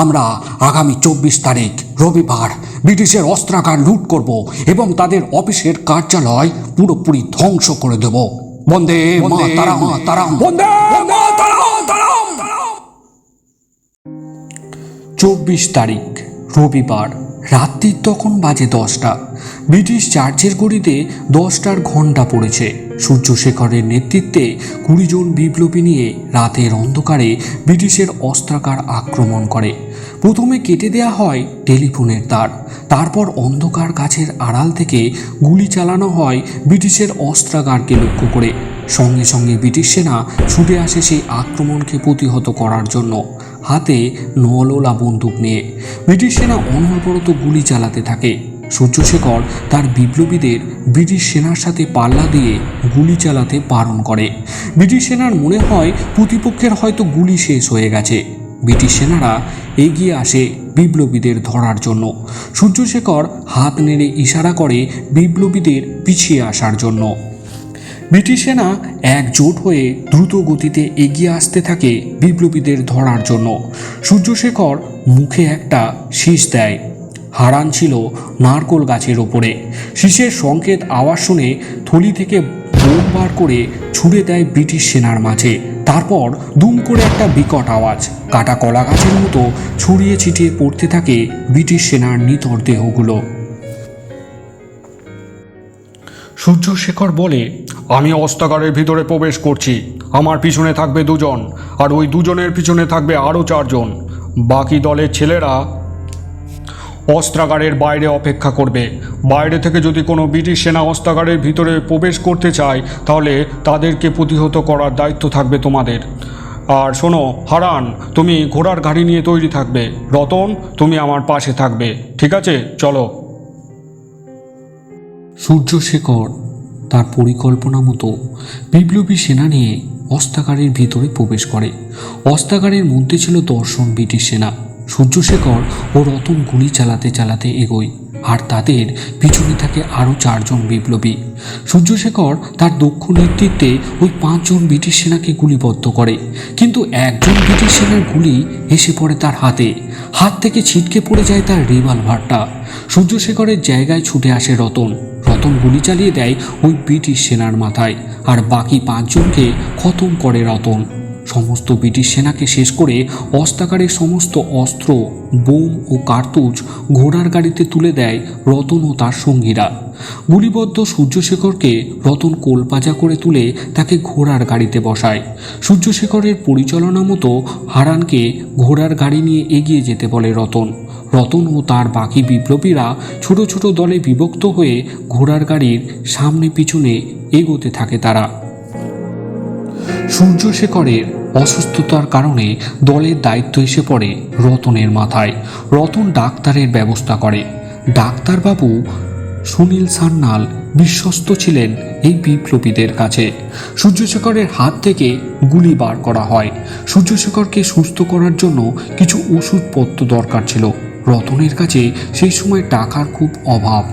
আমরা আগামী 24 তারিখ রবিবার ব্রিটিশের অস্ত্রাগার লুট করব এবং তাদের অফিসের কার্যালয় পুরোপুরি ধ্বংস করে দেব। বন্দে মাতরম, বন্দে মাতরম। 24 তারিখ রবিবার রাত্রি তখন বাজে 10টা। ব্রিটিশ চার্চের ঘড়িতে 10টার ঘণ্টা পড়েছে। সূর্যশেখরের নেতৃত্বে 20 জন বিপ্লবী নিয়ে রাতের অন্ধকারে ব্রিটিশের অস্ত্রাগার আক্রমণ করে। প্রথমে কেটে দেয়া হয় টেলিফোনের তার, তারপর অন্ধকার গাছের আড়াল থেকে গুলি চালানো হয় ব্রিটিশের অস্ত্রাগারকে লক্ষ্য করে। সঙ্গে সঙ্গে ব্রিটিশ সেনা ছুটে আসে সেই আক্রমণকে প্রতিহত করার জন্য, হাতে নলোলা বন্দুক নিয়ে। ব্রিটিশ সেনা অনবরত গুলি চালাতে থাকে। সূর্যশেখর তার বিপ্লবীদের ব্রিটিশ সেনার সাথে পাল্লা দিয়ে গুলি চালাতে বারণ করে। ব্রিটিশ সেনার মনে হয় প্রতিপক্ষের হয়তো গুলি শেষ হয়ে গেছে। ব্রিটিশ সেনারা এগিয়ে আসে বিপ্লবীদের ধরার জন্য। সূর্যশেখর হাত নেড়ে ইশারা করে বিপ্লবীদের পিছিয়ে আসার জন্য। ব্রিটিশ সেনা একজোট হয়ে দ্রুত গতিতে এগিয়ে আসতে থাকে বিপ্লবীদের ধরার জন্য। সূর্যশেখর মুখে একটা শীষ দেয়। হারান ছিল নারকোল গাছের ওপরে। শীষের সংকেত আওয়াজ শুনে থলি থেকে বোম বার করে ছুড়ে দেয় ব্রিটিশ সেনার মাঝে। তারপর দুম করে একটা বিকট আওয়াজ, কাটা কলা গাছের মতো ছড়িয়ে ছিটিয়ে পড়তে থাকে ব্রিটিশ সেনার নিথর দেহগুলো। সূর্যশেখর বলে, আমি অস্ত্রাগারের ভিতরে প্রবেশ করছি। আমার পিছনে থাকবে 2 জন, আর ওই 2 জনের পিছনে থাকবে আরও 4 জন। বাকি দলের ছেলেরা অস্ত্রাগারের বাইরে অপেক্ষা করবে। বাইরে থেকে যদি কোনো ব্রিটিশ সেনা অস্ত্রাগারের ভিতরে প্রবেশ করতে চায় তাহলে তাদেরকে প্রতিহত করার দায়িত্ব থাকবে তোমাদের। আর শোনো হারান, তুমি ঘোড়ার গাড়ি নিয়ে তৈরি থাকবে। রতন, তুমি আমার পাশে থাকবে। ঠিক আছে, চলো। সূর্যশেখর তার পরিকল্পনা মতো বিপ্লবী সেনা নিয়ে অস্ত্রাগারের ভিতরে প্রবেশ করে। অস্ত্রাগারের মধ্যে ছিল 10 জন ব্রিটিশ সেনা। সূর্যশেখর ও রতন গুলি চালাতে চালাতে এগোয়, আর তাদের পিছনে থাকে আরও 4 জন বিপ্লবী। সূর্যশেখর তার দক্ষ নেতৃত্বে ওই 5 জন ব্রিটিশ সেনাকে গুলিবদ্ধ করে, কিন্তু একজন ব্রিটিশ সেনার গুলি এসে পড়ে তার হাতে। হাত থেকে ছিটকে পড়ে যায় তার রিভলভারটা। সূর্যশেখরের জায়গায় ছুটে আসে রতন। রতন গুলি চালিয়ে দেয় ওই ব্রিটিশ সেনার মাথায়, আর বাকি 5 জনকে খতম করে রতন। সমস্ত ব্রিটিশ সেনাকে শেষ করে অস্ত্রাগারের সমস্ত অস্ত্র, বোম ও কার্তুজ ঘোড়ার গাড়িতে তুলে দেয় রতন ও তার সঙ্গীরা। গুলিবদ্ধ সূর্যশেখরকে রতন কোলপাজা করে তুলে তাকে ঘোড়ার গাড়িতে বসায়। সূর্যশেখরের পরিচালনা মতো হারানকে ঘোড়ার গাড়ি নিয়ে এগিয়ে যেতে বলে রতন। রতন ও তার বাকি বিপ্লবীরা ছোট ছোট দলে বিভক্ত হয়ে ঘোড়ার গাড়ির সামনে পিছনে এগোতে থাকে তারা। সূর্যশেখরের অসুস্থতার কারণে দলের দায়িত্ব এসে পড়ে রতনের মাথায়। রতন ডাক্তারের ব্যবস্থা করে। ডাক্তারবাবু সুনীল সান্যাল বিশ্বস্ত ছিলেন এই বিপ্লবীদের কাছে। সূর্যশেখরের হাত থেকে গুলি বার করা হয়। সূর্যশেখরকে সুস্থ করার জন্য কিছু ওষুধপত্র দরকার ছিল। রতনের কাছে সেই সময় টাকার খুব অভাব।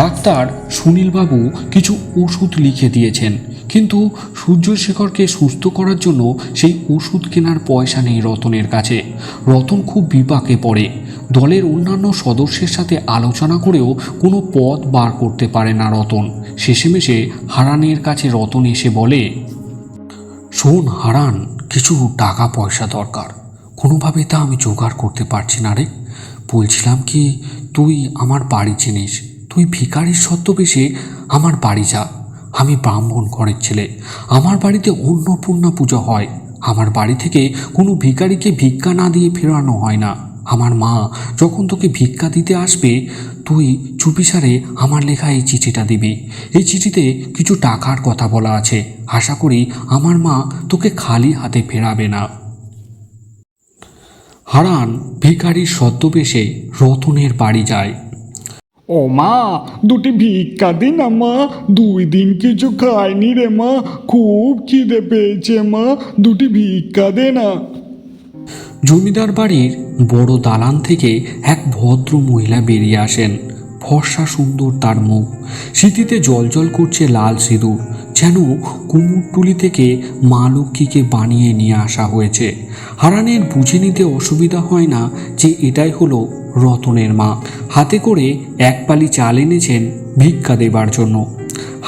ডাক্তার সুনীলবাবু কিছু ওষুধ লিখে দিয়েছেন, কিন্তু সূর্যশেখরকে সুস্থ করার জন্য সেই ওষুধ কেনার পয়সা নেই রতনের কাছে। রতন খুব বিপাকে পড়ে। দলের অন্যান্য সদস্যের সাথে আলোচনা করেও কোনো পথ বার করতে পারে না রতন। শেষেমেশে হারানের কাছে রতন এসে বলে, শোন হারান, কিছু টাকা পয়সা দরকার। কোনোভাবে তা আমি জোগাড় করতে পারছি না রে। বলছিলাম কি, তুই আমার বাড়ি চিনিস, তুই ভিখারির ছদ্মবেশে আমার বাড়ি যা। আমি ব্রাহ্মণ ঘরের ছেলে। আমার বাড়িতে অন্নপূর্ণা পুজো হয়। আমার বাড়ি থেকে কোনো ভিখারিকে ভিক্ষা না দিয়ে ফেরানো হয় না। আমার মা যখন তোকে ভিক্ষা দিতে আসবে, তুই চুপিসারে আমার লেখা এই চিঠিটা দিবি। এই চিঠিতে কিছু টাকার কথা বলা আছে। আশা করি আমার মা তোকে খালি হাতে ফেরাবে না। হারান ভিখারির ছদ্মবেশে রতনের বাড়ি যায়। ও মা, 2টি ভিক্ষা দিন না মা। 2 দিন কিছু খাইনি রে মা, খুব খিদে পেয়েছে মা, 2টি ভিক্ষা দে না। জমিদার বাড়ির বড় দালান থেকে এক ভদ্র মহিলা বেরিয়ে আসেন। ফর্সা সুন্দর তার মুখ, স্মৃতিতে জলজল করছে লাল সিঁদুর, যেন কুমোরটুলি থেকে মা লক্ষ্মীকে বানিয়ে নিয়ে আসা হয়েছে। হারানের বুঝে নিতে অসুবিধা হয় না যে এটাই হলো রতনের মা। হাতে করে 1 পালি চাল এনেছেন ভিক্ষা দেবার জন্য।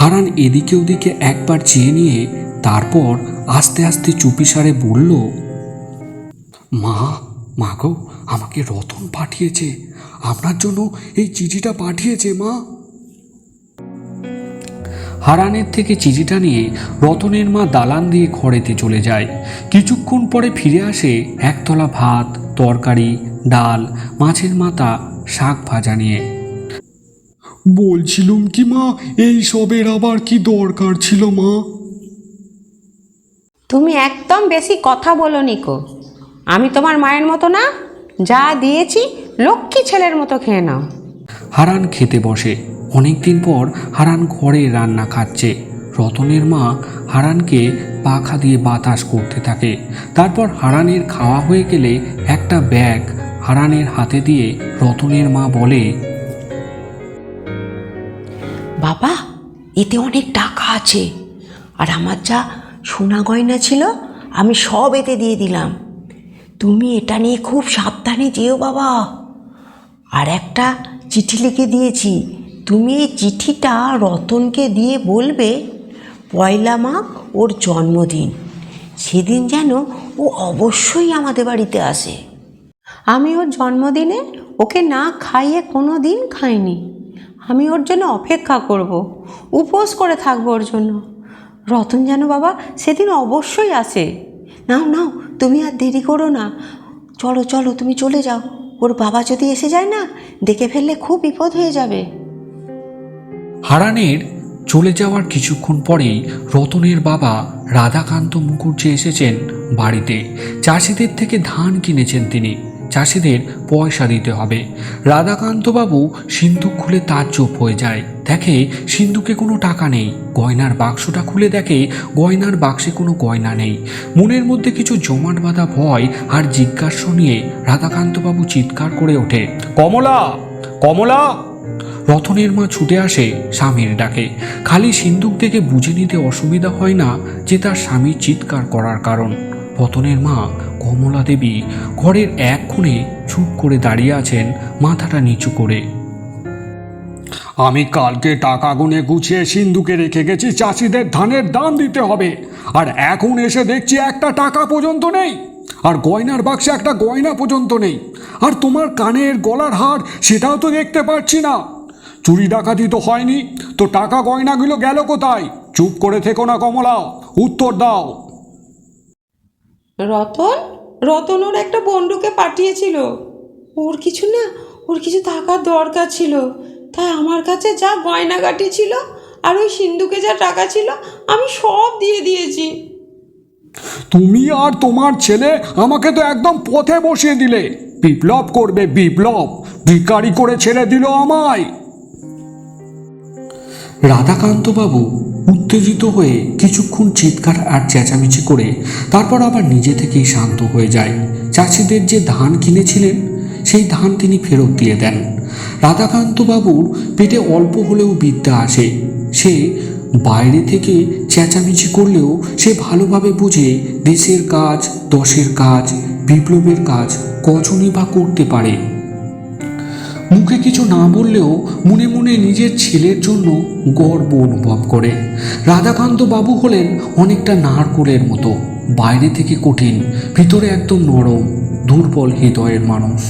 হারান এদিকে ওদিকে একবার চেয়ে নিয়ে তারপর আস্তে আস্তে চুপিসারে বলল, মা গো, আমাকে রতন পাঠিয়েছে, আপনার জন্য এই চিঠিটা পাঠিয়েছে মা। হারানের থেকে চিঠিটা নিয়ে রতনের মা দালান দিয়ে ঘরেতে চলে যায়। কিছুক্ষণ পরে ফিরে আসে একতলা ভাত, তরকারি, ডাল, মাছের মাথা, শাক ভাজা নিয়ে। বলছিলুম কি মা, এই সবের আবার কি দরকার ছিল মা? তুমি একদম বেশি কথা বলো নিকো। আমি তোমার মায়ের মতো না, যা দিয়েছি লক্ষ্মী ছেলের মতো খেয়ে নাও। হারান খেতে বসে। অনেকদিন পর হারান ঘরে রান্না খাচ্ছে। রতনের মা হারানকে পাখা দিয়ে বাতাস করতে থাকে। তারপর হারানের খাওয়া হয়ে গেলে একটা ব্যাগ হারানের হাতে দিয়ে রতনের মা বলে, বাবা, এতে অনেক টাকা আছে, আর আমার যা সোনা গয়না ছিল আমি সব এতে দিয়ে দিলাম। তুমি এটা নিয়ে খুব সাবধানে যেও বাবা। আর একটা চিঠি লিখে দিয়েছি, তুমি এই চিঠিটা রতনকে দিয়ে বলবে 1 মাঘ ওর জন্মদিন, সেদিন যেন ও অবশ্যই আমাদের বাড়িতে আসে। আমি ওর জন্মদিনে ওকে না খাইয়ে কোনো দিন খাইনি। আমি ওর জন্য অপেক্ষা করব, উপোস করে থাকবো ওর জন্য। রতন যেন বাবা সেদিন অবশ্যই আসে। নাও নাও, তুমি আর দেরি করো না, চলো চলো তুমি চলে যাও। ওর বাবা যদি এসে যায় না, দেখে ফেললে খুব বিপদ হয়ে যাবে। হারানের চলে যাওয়ার কিছুক্ষণ পরেই রতনের বাবা রাধাকান্ত মুখুর্জি এসেছেন বাড়িতে। চাষিদের থেকে ধান কিনেছেন তিনি, চাষিদের পয়সা দিতে হবে। রাধাকান্তবাবু সিন্ধুক খুলে তাজ্জব হয়ে যায়, দেখে সিন্ধুকে কোনো টাকা নেই। গয়নার বাক্সটা খুলে দেখে গয়নার বাক্সে কোনো গয়না নেই। মনের মধ্যে কিছু জমাট বাঁধা ভয় আর জিজ্ঞাসা নিয়ে রাধাকান্তবাবু চিৎকার করে ওঠে, কমলা, কমলা! রতনের মা ছুটে আসে স্বামীর ডাকে। খালি সিন্দুক দেখে বুঝে নিতে অসুবিধা হয় না যে তার স্বামীর চিৎকার করার কারণ। রতনের মা কমলা দেবী ঘরের এক কোণে চুপ করে দাঁড়িয়ে আছেন, মাথাটা নিচু করে। আমি কালকে টাকা গুনে গুছিয়ে সিন্ধুকে রেখে গেছি, চাষিদের ধানের দাম দিতে হবে, আর এখন এসে দেখছি একটা টাকা পর্যন্ত নেই, আর গয়নার বাক্সে একটা গয়না পর্যন্ত নেই, আর তোমার কানের গলার হার সেটাও তো দেখতে পাচ্ছি না। চুরি ডাকাতি তো হয়নি, তো টাকা গয়নাগুলো গেল কোথায়? চুপ করে থেকো না কমলা, উত্তর দাও। রতন ওর একটা বন্ধুকে পাঠিয়েছিল। ওর কিছু টাকার দরকার ছিল, তাই আমার কাছে যা গয়নাগাটি ছিল আর ওই সিন্ধুকে যা টাকা ছিল আমি সব দিয়ে দিয়েছি। তুমি আর তোমার ছেলে আমাকে তো একদম পথে বসিয়ে দিলে। বিপ্লব করবে বিপ্লব, ভিখারি করে ছেড়ে দিল আমায়। রাধাকান্তবাবু উত্তেজিত হয়ে কিছুক্ষণ চিৎকার আর চেঁচামেচি করে তারপর আবার নিজে থেকেই শান্ত হয়ে যায়। চাষিদের যে ধান কিনেছিলেন সেই ধান তিনি ফেরত দিয়ে দেন। রাধাকান্তবাবুর পেটে অল্প হলেও বিদ্যা আসে। সে বাইরে থেকে চেঁচামেচি করলেও সে ভালোভাবে বুঝে দেশের কাজ, দশের কাজ, বিপ্লবের কাজ কজনই বা করতে পারে। মুখে কিছু না বললেও মনে মনে নিজের ছেলের জন্য গর্ব অনুভব করে। রাধাকান্ত বাবু হলেন অনেকটা নারকোলের মতো, বাইরে থেকে কঠিন, ভিতরে একদম নরম, দুর্বল হৃদয়ের মানুষ।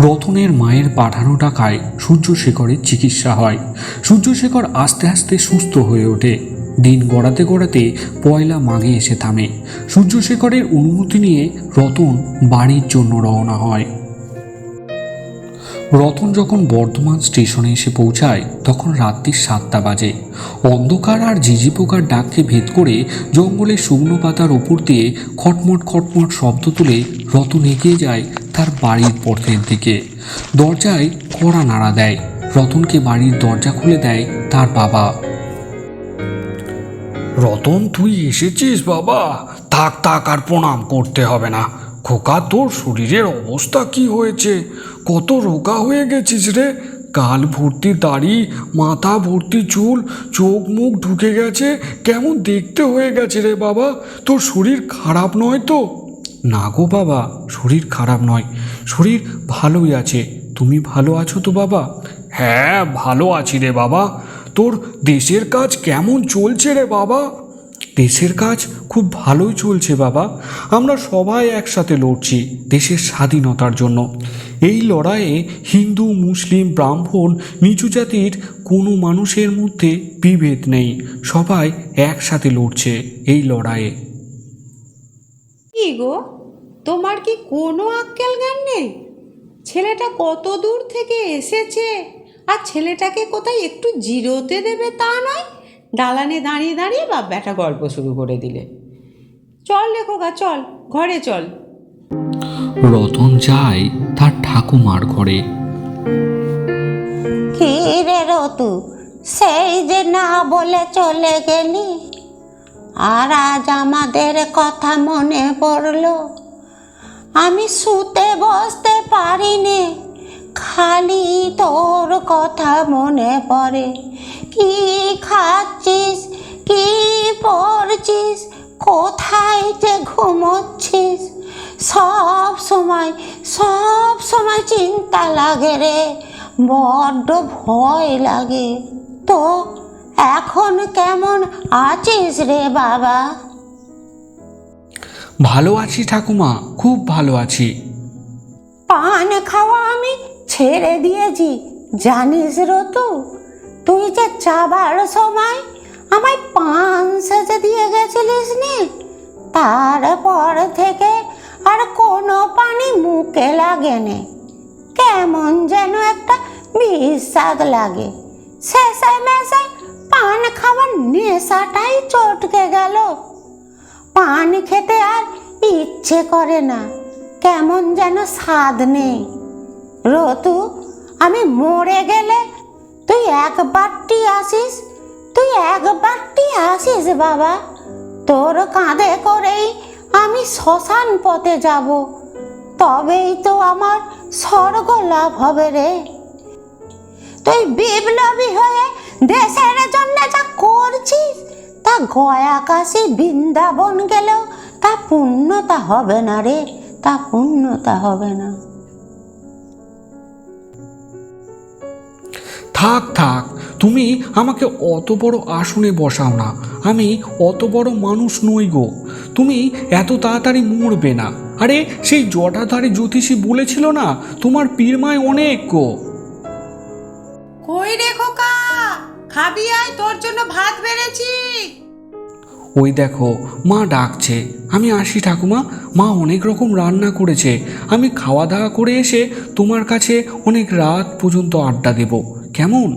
রতনের মায়ের পাঠানো টাকায় সূর্যশেখরের চিকিৎসা হয়। সূর্যশেখর আস্তে আস্তে সুস্থ হয়ে ওঠে। দিন গড়াতে গড়াতে পয়লা মাঘে এসে থামে। সূর্যশেখরের অনুমতি নিয়ে রতন বাড়ির জন্য রওনা হয়। রতন যখন বর্ধমান স্টেশনে এসে পৌঁছায় তখন রাত্রি 7টা বাজে। অন্ধকার আর ঝিঝি পোকার ডাককে ভেদ করে জঙ্গলের শুকনো পাতার ওপর দিয়ে খটমট খটমট শব্দ তুলে রতন এগিয়ে যায় তার বাড়ির পথের দিকে। দরজায় কড়া নাড়া দেয়। রতনকে বাড়ির দরজা খুলে দেয় তার বাবা। রতন, তুই এসেছিস বাবা? থাক থাক, আর প্রণাম করতে হবে না। খোকা, তোর শরীরের অবস্থা কি হয়েছে? কত রোগা হয়ে গেছিস রে। গাল ভর্তি দাড়ি, মাথা ভর্তি চুল, চোখ মুখ ঢুকে গেছে, কেমন দেখতে হয়ে গেছে রে বাবা। তোর শরীর খারাপ নয় তো? না গো বাবা, শরীর খারাপ নয়, শরীর ভালোই আছে। তুমি ভালো আছো তো বাবা? হ্যাঁ, ভালো আছি রে বাবা। তোর দেশের কাজ কেমন চলছে রে বাবা? দেশের কাজ খুব ভালোই চলছে বাবা। আমরা সবাই একসাথে লড়ছি দেশের স্বাধীনতার জন্য। এই লড়াইয়ে হিন্দু, মুসলিম, ব্রাহ্মণ, নিচু জাতির কোনো মানুষের মধ্যে বিভেদ নেই। সবাই একসাথে লড়ছে এই লড়াইয়ে। কি গো, তোমার কি কোনো আক্কেল জ্ঞান নেই? ছেলেটা কত দূর থেকে এসেছে, আর ছেলেটাকে কোথায় একটু জিরোতে দেবে তা নয়, দালানে দাঁড়িয়ে দাঁড়িয়ে বাপ ব্যাটা গল্প শুরু করে দিলে। চল লেখোকা, চল ঘরে চল। রতন যায় তার ঠাকুমার ঘরে। কি রে রতু, সেই যে না বলে চলে গেলি, আর আজ আমাদের কথা মনে পড়লো। আমি শুতে বসতে পারিনি, খালি তোর কথা মনে পড়ে। কি খাচ্ছিস, কি পড়ছিস, কোথায় যে ঘুমোচ্ছিস, সব সময় চিন্তা লাগে রে, বড্ড ভয় লাগে। তো এখন কেমন আছিস রে বাবা? ভালো আছি ঠাকুমা, খুব ভালো আছি। পান খাওয়া আমি ছেড়ে দিয়েছি জানিস রতু? তুই যে যাবার সময় আমায় পান সেজে দিয়ে গেছিলিস নি, তারপর থেকে আর কোনো পানি মুখে লাগেনি। কেমন যেন একটা বিস্বাদ লাগে। শেষে মেশে পান খাবার নেশাটাই চটকে গেল। পান খেতে আর ইচ্ছে করে না, কেমন যেন স্বাদ নেই। রতু, আমি মরে গেলে তুই একবারটি আসিস, তুই একবারটি আসিস বাবা। তোর কাঁধে করেই আমি শ্মশান পথে যাব, তবেই তো আমার স্বর্গ লাভ হবে রে। তুই বিপ্লবী হয়ে দেশের জন্য যা করছিস, তা গয়া কাশী বৃন্দাবন গেলেও তা পূর্ণতা হবে না রে, তা পূর্ণতা হবে না। থাক থাক, তুমি আমাকে অত বড় আসনে বসাও না। আমি অত বড় মানুষ নই গো। তুমি এত তাড়াতাড়ি মরবে না। আরে সেই জটাধারী জ্যোতিষী বলেছিল না, তোমার পীরমায় অনেক গো। কই রে খোকা, খাবি আয়, তোর জন্য ভাত বেড়েছি। ওই দেখো মা ডাকছে। আমি আসি ঠাকুমা, মা অনেক রকম রান্না করেছে। আমি খাওয়া দাওয়া করে এসে তোমার কাছে অনেক রাত পর্যন্ত আড্ডা দেব, কেমন?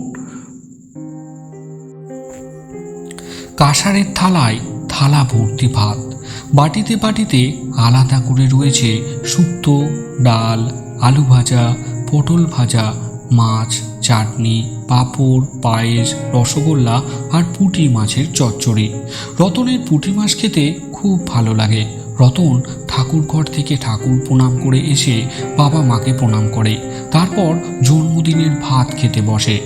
কাঁসারের থালায় থালা ভর্তি ভাত, বাটিতে বাটিতে আলাদা করে রয়েছে শুক্তো, ডাল, আলু ভাজা, পটল ভাজা, মাছ, চাটনি, পাঁপড়, পায়েস, রসগোল্লা আর পুঁটি মাছের চচ্চড়ি। রতনের পুঁটি মাছ খেতে খুব ভালো লাগে। রতন ঠাকুরঘর থেকে ঠাকুর প্রণাম করে এসে বাবা মাকে প্রণাম করে, তারপর জন্মদিনের ভাত খেতে বসে।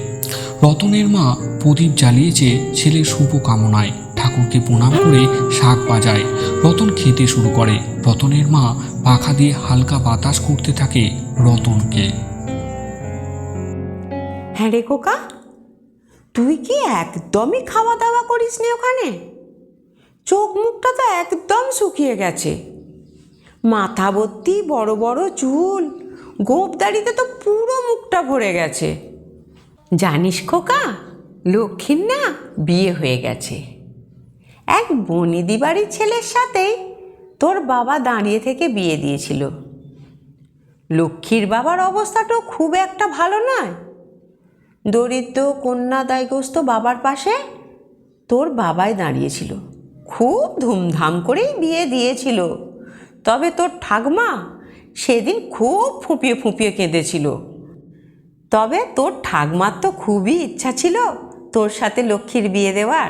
রতনের মা প্রদীপ জ্বালিয়েছে ছেলের শুভ কামনায়। ঠাকুরকে প্রণাম করে শাক বাজায়। রতন খেতে শুরু করে। রতনের মা পাখা দিয়ে হালকা বাতাস করতে থাকে রতনকে। হ্যাঁ রে খোকা, তুই কি একদমই খাওয়া দাওয়া করিস নি ওখানে? চোখ মুখটা তো একদম শুকিয়ে গেছে। মাথা ভর্তি বড় বড় চুল, গোঁফদাড়িতে তো পুরো মুখটা ভরে গেছে। জানিস খোকা, লক্ষ্মীর না বিয়ে হয়ে গেছে। এক বনিদি বাড়ির ছেলের সাথেই তোর বাবা দাঁড়িয়ে থেকে বিয়ে দিয়েছিল। লক্ষ্মীর বাবার অবস্থাটাও খুব একটা ভালো নয়। দরিদ্র কন্যাদায়গ্রস্ত বাবার পাশে তোর বাবাই দাঁড়িয়েছিল। খুব ধুমধাম করেই বিয়ে দিয়েছিল। তবে তোর ঠাকমা সেদিন খুব ফুঁপিয়ে ফুঁপিয়ে কেঁদেছিল। তবে তোর ঠাকমার তো খুবই ইচ্ছা ছিল তোর সাথে লক্ষ্মীর বিয়ে দেওয়ার।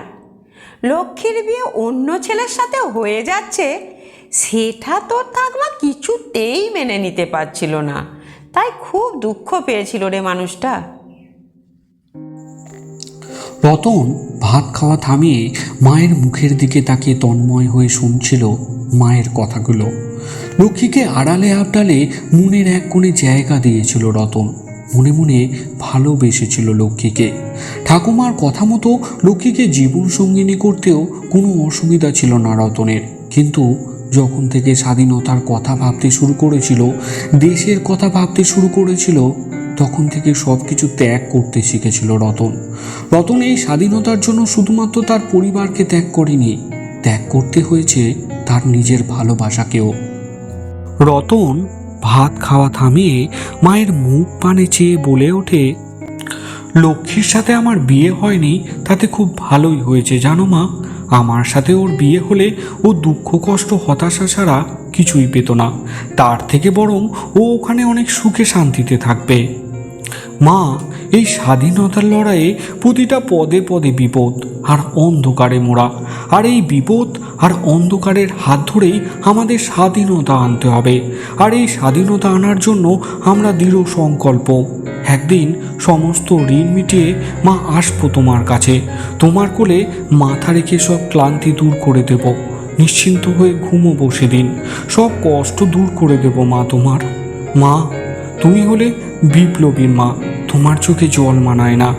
লক্ষ্মীর বিয়ে অন্য ছেলের সাথে হয়ে যাচ্ছে, সেটা তোর ঠাকমা কিছুতেই মেনে নিতে পারছিল না। তাই খুব দুঃখ পেয়েছিল রে মানুষটা। রতন ভাত খাওয়া থামিয়ে মায়ের মুখের দিকে তাকিয়ে তন্ময় হয়ে শুনছিল মায়ের কথাগুলো। লক্ষ্মীকে আড়ালে আবডালে মনের এক কোণে জায়গা দিয়েছিল রতন। মনে মনে ভালোবেসেছিল লক্ষ্মীকে। ঠাকুমার কথা মতো লক্ষ্মীকে জীবন সঙ্গিনী করতেও কোনো অসুবিধা ছিল না রতনের। কিন্তু যখন থেকে স্বাধীনতার কথা ভাবতে শুরু করেছিল, দেশের কথা ভাবতে শুরু করেছিল, তখন থেকে সব কিছু ত্যাগ করতে শিখেছিল রতন। রতন এই স্বাধীনতার জন্য শুধুমাত্র তার পরিবারকে ত্যাগ করেনি, ত্যাগ করতে হয়েছে তার নিজের ভালোবাসাকেও। রতন ভাত খাওয়া থামিয়ে মায়ের মুখ পানে চেয়ে বলে ওঠে, লক্ষ্মীর সাথে আমার বিয়ে হয়নি তাতে খুব ভালোই হয়েছে জানো মা। আমার সাথে ওর বিয়ে হলে ও দুঃখ কষ্ট হতাশা ছাড়া কিছুই পেত না। তার থেকে বরং ও ওখানে অনেক সুখে শান্তিতে থাকবে। মা, এই স্বাধীনতার লড়াইয়ে প্রতিটা পদে পদে বিপদ আর অন্ধকারে মোড়া। আর এই বিপদ আর অন্ধকারের হাত ধরেই আমাদের স্বাধীনতা আনতে হবে। আর এই স্বাধীনতা আনার জন্য আমরা দৃঢ় সংকল্প। একদিন সমস্ত ঋণ মিটিয়ে মা আসবো তোমার কাছে। তোমার কোলে মাথা রেখে সব ক্লান্তি দূর করে দেব। নিশ্চিন্ত হয়ে ঘুমোবো সেদিন। সব কষ্ট দূর করে দেব মা তোমার। মা, তুমি হলে বিপ্লবীর মা, তোমার চোখে জল মানায় না।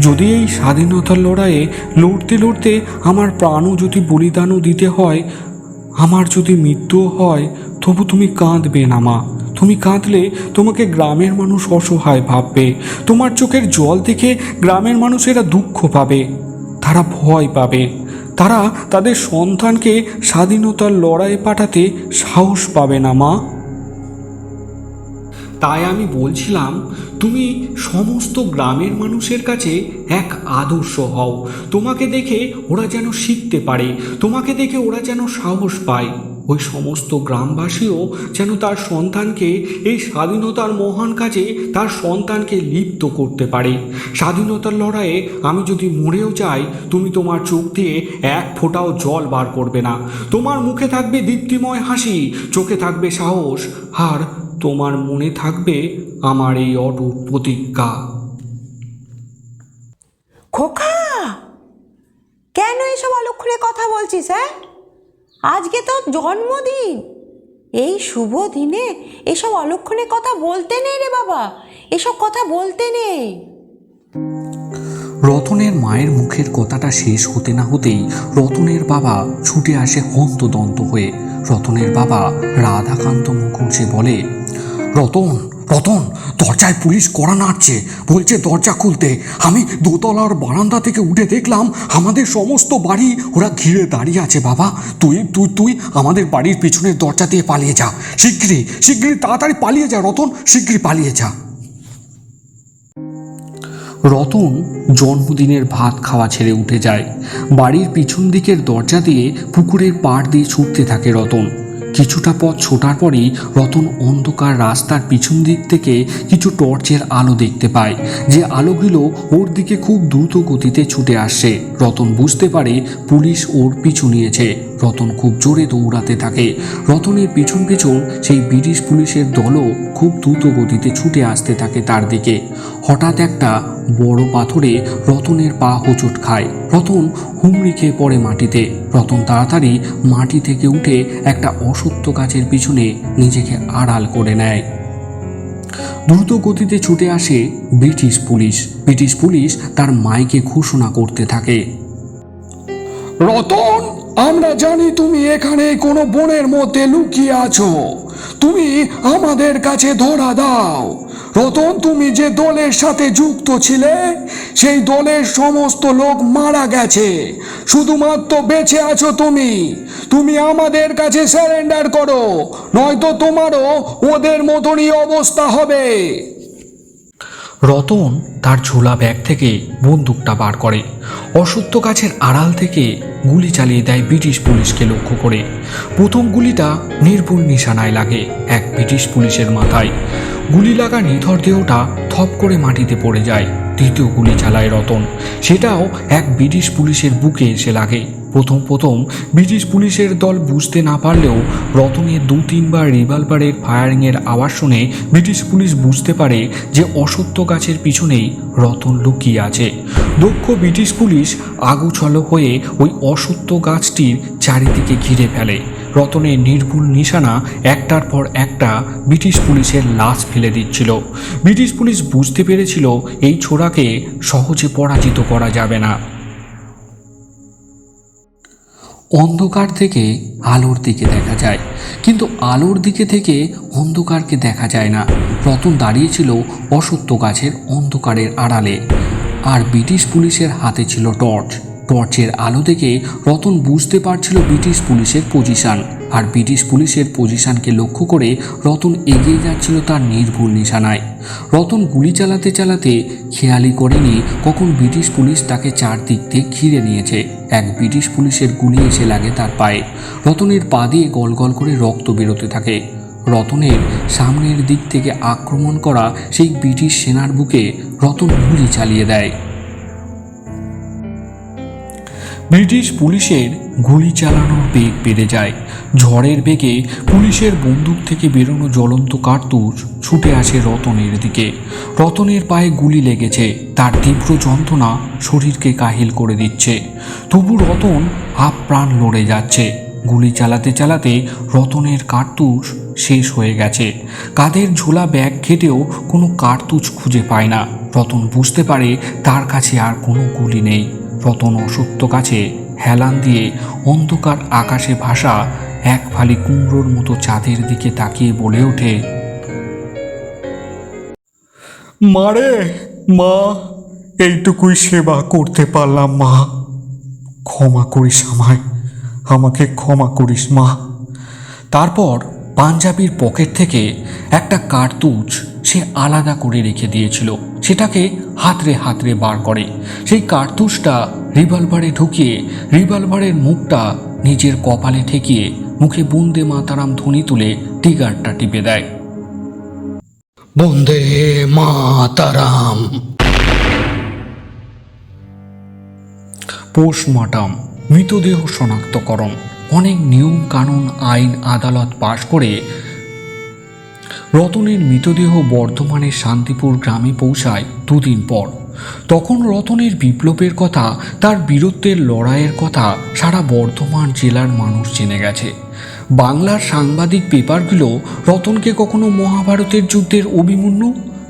যদি এই স্বাধীনতার লড়াইয়ে লড়তে লড়তে আমার প্রাণও যদি বলিদানও দিতে হয়, আমার যদি মৃত্যুও হয়, তবু তুমি কাঁদবে না মা। তুমি কাঁদলে তোমাকে গ্রামের মানুষ অসহায় ভাববে, তোমার চোখের জল দেখে গ্রামের মানুষেরা দুঃখ পাবে, তারা ভয় পাবে, তারা তাদের সন্তানকে স্বাধীনতার লড়াইয়ে পাঠাতে সাহস পাবে না মা। তাই আমি বলছিলাম, তুমি সমস্ত গ্রামের মানুষের কাছে এক আদর্শ হও। তোমাকে দেখে ওরা যেন শিখতে পারে, তোমাকে দেখে ওরা যেন সাহস পায়। ওই সমস্ত গ্রামবাসীও যেন তার সন্তানকে এই স্বাধীনতার মহান কাজে তার সন্তানকে লিপ্ত করতে পারে। স্বাধীনতার লড়াইয়ে আমি যদি মরেও যাই, তুমি তোমার চোখ দিয়ে এক ফোঁটাও জল বার করবে না। তোমার মুখে থাকবে দীপ্তিময় হাসি, চোখে থাকবে সাহস, আর তোমার মনে থাকবে আমার এই অটুট প্রতিজ্ঞা। খোকা, কেন এসব অলক্ষণে কথা বলছিস? হ্যাঁ, আজকে তো জন্মদিন। এই শুভ দিনে এসব অলক্ষণে কথা বলতে নেই রে বাবা, এসব কথা বলতে নেই। রতনের মায়ের মুখের কথাটা শেষ হতে না হতেই রতনের বাবা ছুটে আসে হন্তদন্ত হয়ে। রতনের বাবা রাধাকান্ত মুখুজ্জে বলে, রতন, রতন, দরজায় পুলিশ কড়া নাড়ছে, বলছে দরজা খুলতে। আমি দোতলার বারান্দা থেকে উঠে দেখলাম আমাদের সমস্ত বাড়ি ওরা ঘিরে দাঁড়িয়ে আছে। বাবা, তুই তুই তুই আমাদের বাড়ির পিছনের দরজা দিয়ে পালিয়ে যা, শিগগিরই শিগগিরই তাড়াতাড়ি পালিয়ে যা রতন, শিগগিরই পালিয়ে যা। রতন জন্মদিনের ভাত খাওয়া ছেড়ে উঠে যায়। বাড়ির পিছন দিকের দরজা দিয়ে পুকুরের পাড় দিয়ে ছুটতে থাকে রতন। কিছুটা পথ ছোটার পরেই রতন অন্ধকার রাস্তার পিছন দিক থেকে কিছু টর্চের আলো দেখতে পায়, যে আলোগুলো ওর দিকে খুব দ্রুত গতিতে ছুটে আসছে। রতন বুঝতে পারে পুলিশ ওর পিছু নিয়েছে। রতন খুব জোরে দৌড়াতে থাকে। রতনের পিছন পিছন সেই ব্রিটিশ পুলিশের দলও খুব দ্রুত গতিতে ছুটে আসতে থাকে তার দিকে। হঠাৎ একটা বড় পাথরে রতনের পা হোঁচট খায়। রতন হুমড়ি খেয়ে পড়ে মাটিতে। রতন তাড়াতাড়ি মাটি থেকে উঠে একটা অসত্য গাছের পিছনে নিজেকে আড়াল করে নেয়। দ্রুত গতিতে ছুটে আসে ব্রিটিশ পুলিশ। ব্রিটিশ পুলিশ তার মাইকে ঘোষণা করতে থাকে, রতন, আমরা জানি তুমি এখানে কোনো বনের মধ্যে লুকিয়ে আছো। তুমি আমাদের কাছে ধরা দাও। রতন, তুমি যে দলের সাথে যুক্ত ছিলে সেই দলের সমস্ত লোক মারা গেছে, শুধুমাত্র বেঁচে আছো তুমি। তুমি আমাদের কাছে সারেন্ডার করো, নয়তো তোমারও ওদের মতনই অবস্থা হবে। রতন তার ঝোলা ব্যাগ থেকে বন্দুকটা বার করে। অসত্য গাছের আড়াল থেকে গুলি চালিয়ে দেয় ব্রিটিশ পুলিশকে লক্ষ্য করে। প্রথম গুলিটা নির্ভুল নিশানায় লাগে এক ব্রিটিশ পুলিশের মাথায়। গুলি লাগা নিথর দেহটা থপ করে মাটিতে পড়ে যায়। দ্বিতীয় গুলি চালায় রতন, সেটাও এক ব্রিটিশ পুলিশের বুকে এসে লাগে। প্রথম ব্রিটিশ পুলিশের দল বুঝতে না পারলেও রতনের 2-3 বার রিভলভারের ফায়ারিংয়ের আওয়াজ শুনে ব্রিটিশ পুলিশ বুঝতে পারে যে অসত্য গাছের পিছনেই রতন লুকিয়ে আছে। দক্ষ ব্রিটিশ পুলিশ আগুছালো হয়ে ওই অসত্য গাছটির চারিদিকে ঘিরে ফেলে। রতনের নির্ভুল নিশানা একটার পর একটা ব্রিটিশ পুলিশের লাশ ফেলে দিচ্ছিল। ব্রিটিশ পুলিশ বুঝতে পেরেছিল এই ছোড়াকে সহজে পরাজিত করা যাবে না। অন্ধকার থেকে আলোর দিকে দেখা যায়, কিন্তু আলোর দিকে থেকে অন্ধকারকে দেখা যায় না। রতন দাঁড়িয়েছিল অসত্য গাছের অন্ধকারের আড়ালে, আর ব্রিটিশ পুলিশের হাতে ছিল টর্চ। টর্চের আলো দেখে রতন বুঝতে পারছিল ব্রিটিশ পুলিশের পজিশন, আর ব্রিটিশ পুলিশের পজিশনকে লক্ষ্য করে রতন এগিয়ে যাচ্ছিল তার নির্ভুল নিশানায়। রতন গুলি চালাতে চালাতে খেয়ালই করেনি কখন ব্রিটিশ পুলিশ তাকে চারদিক দিয়ে ঘিরে নিয়েছে। এক ব্রিটিশ পুলিশের গুলি এসে লাগে তার পায়ে। রতনের পা দিয়ে গল গল করে রক্ত বেরোতে থাকে। রতনের সামনের দিক থেকে আক্রমণ করা সেই ব্রিটিশ সেনার বুকে রতন গুলি চালিয়ে দেয়। ব্রিটিশ পুলিশের গুলি চালানোর বেগ বেড়ে যায়। ঝড়ের বেগে পুলিশের বন্দুক থেকে বেরোনো জ্বলন্ত কার্তুজ ছুটে আসে রতনের দিকে। রতনের পায়ে গুলি লেগেছে, তার তীব্র যন্ত্রণা শরীরকে কাহিল করে দিচ্ছে। তবু রতন আপ্রাণ লড়ে যাচ্ছে। গুলি চালাতে চালাতে রতনের কার্তুজ শেষ হয়ে গেছে। কাঁধের ঝোলা ব্যাগ ঘেটেও কোনো কার্তুজ খুঁজে পায় না। রতন বুঝতে পারে তার কাছে আর কোনো গুলি নেই। রতন অসত্য গাছে হেলান দিয়ে অন্ধকার আকাশে ভাসা এক ফালি কুমড়োর মতো চাঁদের দিকে তাকিয়ে বলে ওঠে, মারে, মা, এইটুকুই সেবা করতে পারলাম মা, ক্ষমা করিস আমাকে ক্ষমা করিস মা। তারপর পাঞ্জাবির পকেট থেকে একটা কার্তুজ সে আলাদা করে রেখে দিয়েছিল, সেটাকে হাতড়ে হাতড়ে বার করে সেই কার্তুজটা রিভলভারে ঢুকিয়ে রিভলভারের মুখটা নিজের কপালে ঠেকিয়ে মুখে বন্দে মাতারাম ধ্বনি তুলে ট্রিগারটা টিপে দেয়। বন্দে মাতারাম। পোস্টমর্টম, মৃতদেহ শনাক্তকরণ, অনেক নিয়ম কানুন আইন আদালত পাশ করে রতনের মৃতদেহ বর্ধমানের শান্তিপুর গ্রামে পৌঁছায় দুদিন পর। তখন রতনের বিপ্লবের কথা, তার বীরত্বের লড়াইয়ের কথা সারা বর্ধমান জেলার মানুষ জেনে গেছে। বাংলার সাংবাদিক পেপারগুলো রতনকে কখনো মহাভারতের যুদ্ধের অভিমন্যু,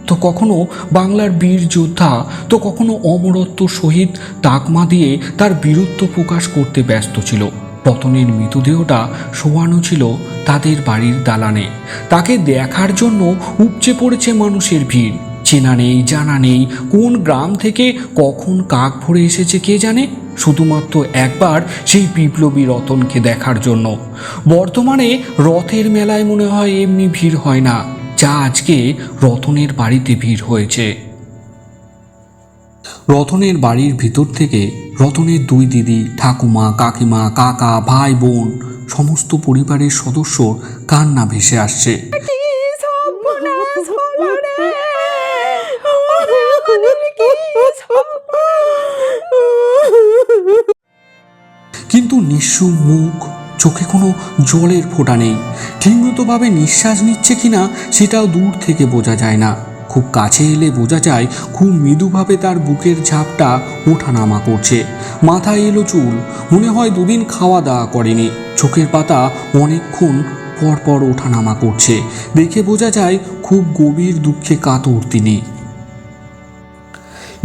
তো কখনো বাংলার বীর যোদ্ধা, তো কখনো অমরত্ব শহীদ তাকমা দিয়ে তার বীরত্ব প্রকাশ করতে ব্যস্ত ছিল। রতনের মৃতদেহটা শোয়ানো ছিল তাদের বাড়ির দালানে। তাকে দেখার জন্য উপচে পড়েছে মানুষের ভিড়। চেনা নেই, জানা নেই কোন গ্রাম থেকে কখন কাক ভরে এসেছে কে জানে, শুধুমাত্র একবার সেই বিপ্লবী রতনকে দেখার জন্য। বর্তমানে রথের মেলায় মনে হয় এমনি ভিড় হয় না, যা আজকে রতনের বাড়িতে ভিড় হয়েছে। রতনের বাড়ির ভিতর থেকে রতনের দুই দিদি, ঠাকুমা, কাকিমা, কাকা, ভাই, বোন, সমস্ত পরিবারের সদস্যর কান্না ভেসে আসছে। কিন্তু নিঃস্ব মুখ, চোখে কোনো জলের ফোঁটা নেই। ঠিকমতোভাবে নিঃশ্বাস নিচ্ছে কিনা সেটাও দূর থেকে বোঝা যায় না। খুব কাছে এলে বোঝা যায় খুব মৃদুভাবে তার বুকের ঝাপটা ওঠানামা করছে। মাথায় এলো চুল, মনে হয় দুদিন খাওয়া দাওয়া করেনি। চোখের পাতা অনেকক্ষণ পরপর ওঠানামা করছে, দেখে বোঝা যায় খুব গভীর দুঃখে কাতর তিনি।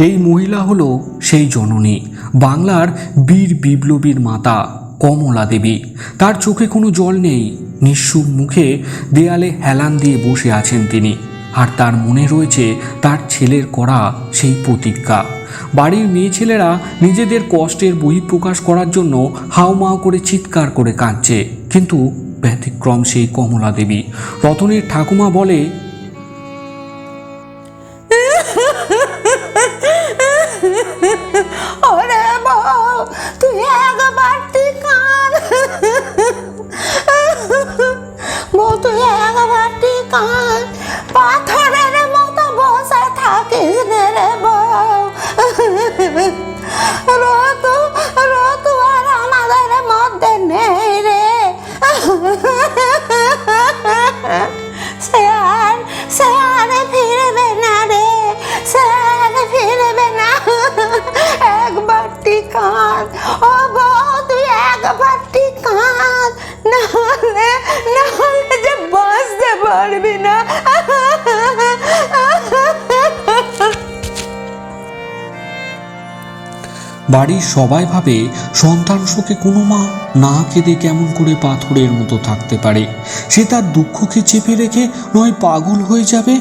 এই মহিলা হলো সেই জননী, বাংলার বীর বিপ্লবীর মাতা কমলা দেবী। তার চোখে কোনো জল নেই, নিঃশুভ মুখে দেয়ালে হেলান দিয়ে বসে আছেন তিনি। আর তার মনে রয়েছে তার ছেলের করা সেই প্রতিজ্ঞা। বাড়ির মেয়ে ছেলেরা নিজেদের কষ্টের বহিঃপ্রকাশ করার জন্য হাউমাউ করে চিৎকার করে কাঁদছে, কিন্তু ব্যতিক্রম সেই কমলা দেবী। রতনের ঠাকুমা বলে, ওরে বউ, তুই একবার কাঁদ বউ, তুই একবার কাঁদ, পাথরের মতো বসে থাকিস নে রে বউ। রতু আর আমাদের মধ্যে নেই রে, সে আর ফিরবে না রে, সে আর ফিরবে না। একবার কাঁদ ও বউ, তুই একবার কাঁদ, নাহলে যে বাঁচতে পারবি না। বাড়ির সবাই ভাবে সন্তান শোকে কোনো মা না কেঁদে কেমন করে পাথরের মতো থাকতে পারে। সে তার দুঃখকে চেপে রেখে নয় পাগল হয়ে যাবে,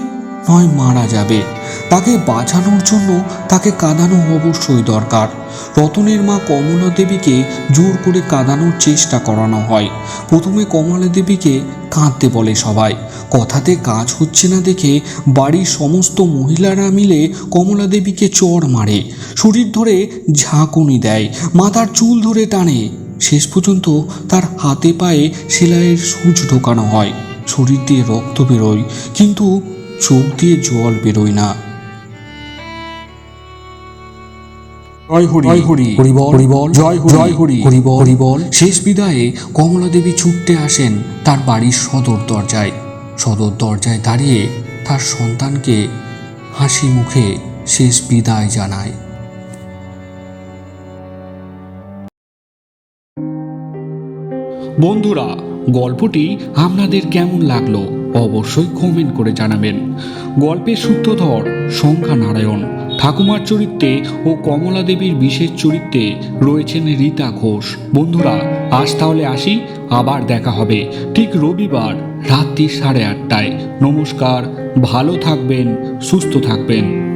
নয় মারা যাবে। তাকে বাঁচানোর জন্য তাকে কাঁদানো অবশ্যই দরকার। রতনের মা কমলা দেবীকে জোর করে কাঁদানোর চেষ্টা করানো হয়। প্রথমে কমলা দেবীকে কাঁদতে বলে সবাই। কথাতে কাজ হচ্ছে না দেখে বাড়ির সমস্ত মহিলারা মিলে কমলা দেবীকে চড় মারে, শরীর ধরে ঝাঁকুনি দেয়, মাথার চুল ধরে টানে। শেষ পর্যন্ত তার হাতে পায়ে সেলাইয়ের সূচ ঢোকানো হয়। শরীর দিয়ে রক্ত বেরোয়, কিন্তু চোখ দিয়ে জল বেরোয় না। জয় হরি, জয় হরি, হরিবল, হরিবল, জয় হরি, জয় হরি, হরিবল, হরিবল। শেষ বিদায়ে কমলা দেবী ছুটতে আসেন তার বাড়ির সদর দরজায়। সদর দরজায় দাঁড়িয়ে তার সন্তানকে হাসি মুখে শেষ বিদায় জানায়। বন্ধুরা, গল্পটি আপনাদের কেমন লাগলো অবশ্যই কমেন্ট করে জানাবেন। গল্পের সূত্রধর সংখ্যা নারায়ণ, ঠাকুমার চরিত্রে ও কমলা দেবীর বিশেষ চরিত্রে রয়েছেন রীতা ঘোষ। বন্ধুরা, আজ তাহলে আসি, আবার দেখা হবে ঠিক রবিবার রাত্রি 8:30টায়। নমস্কার, ভালো থাকবেন, সুস্থ থাকবেন।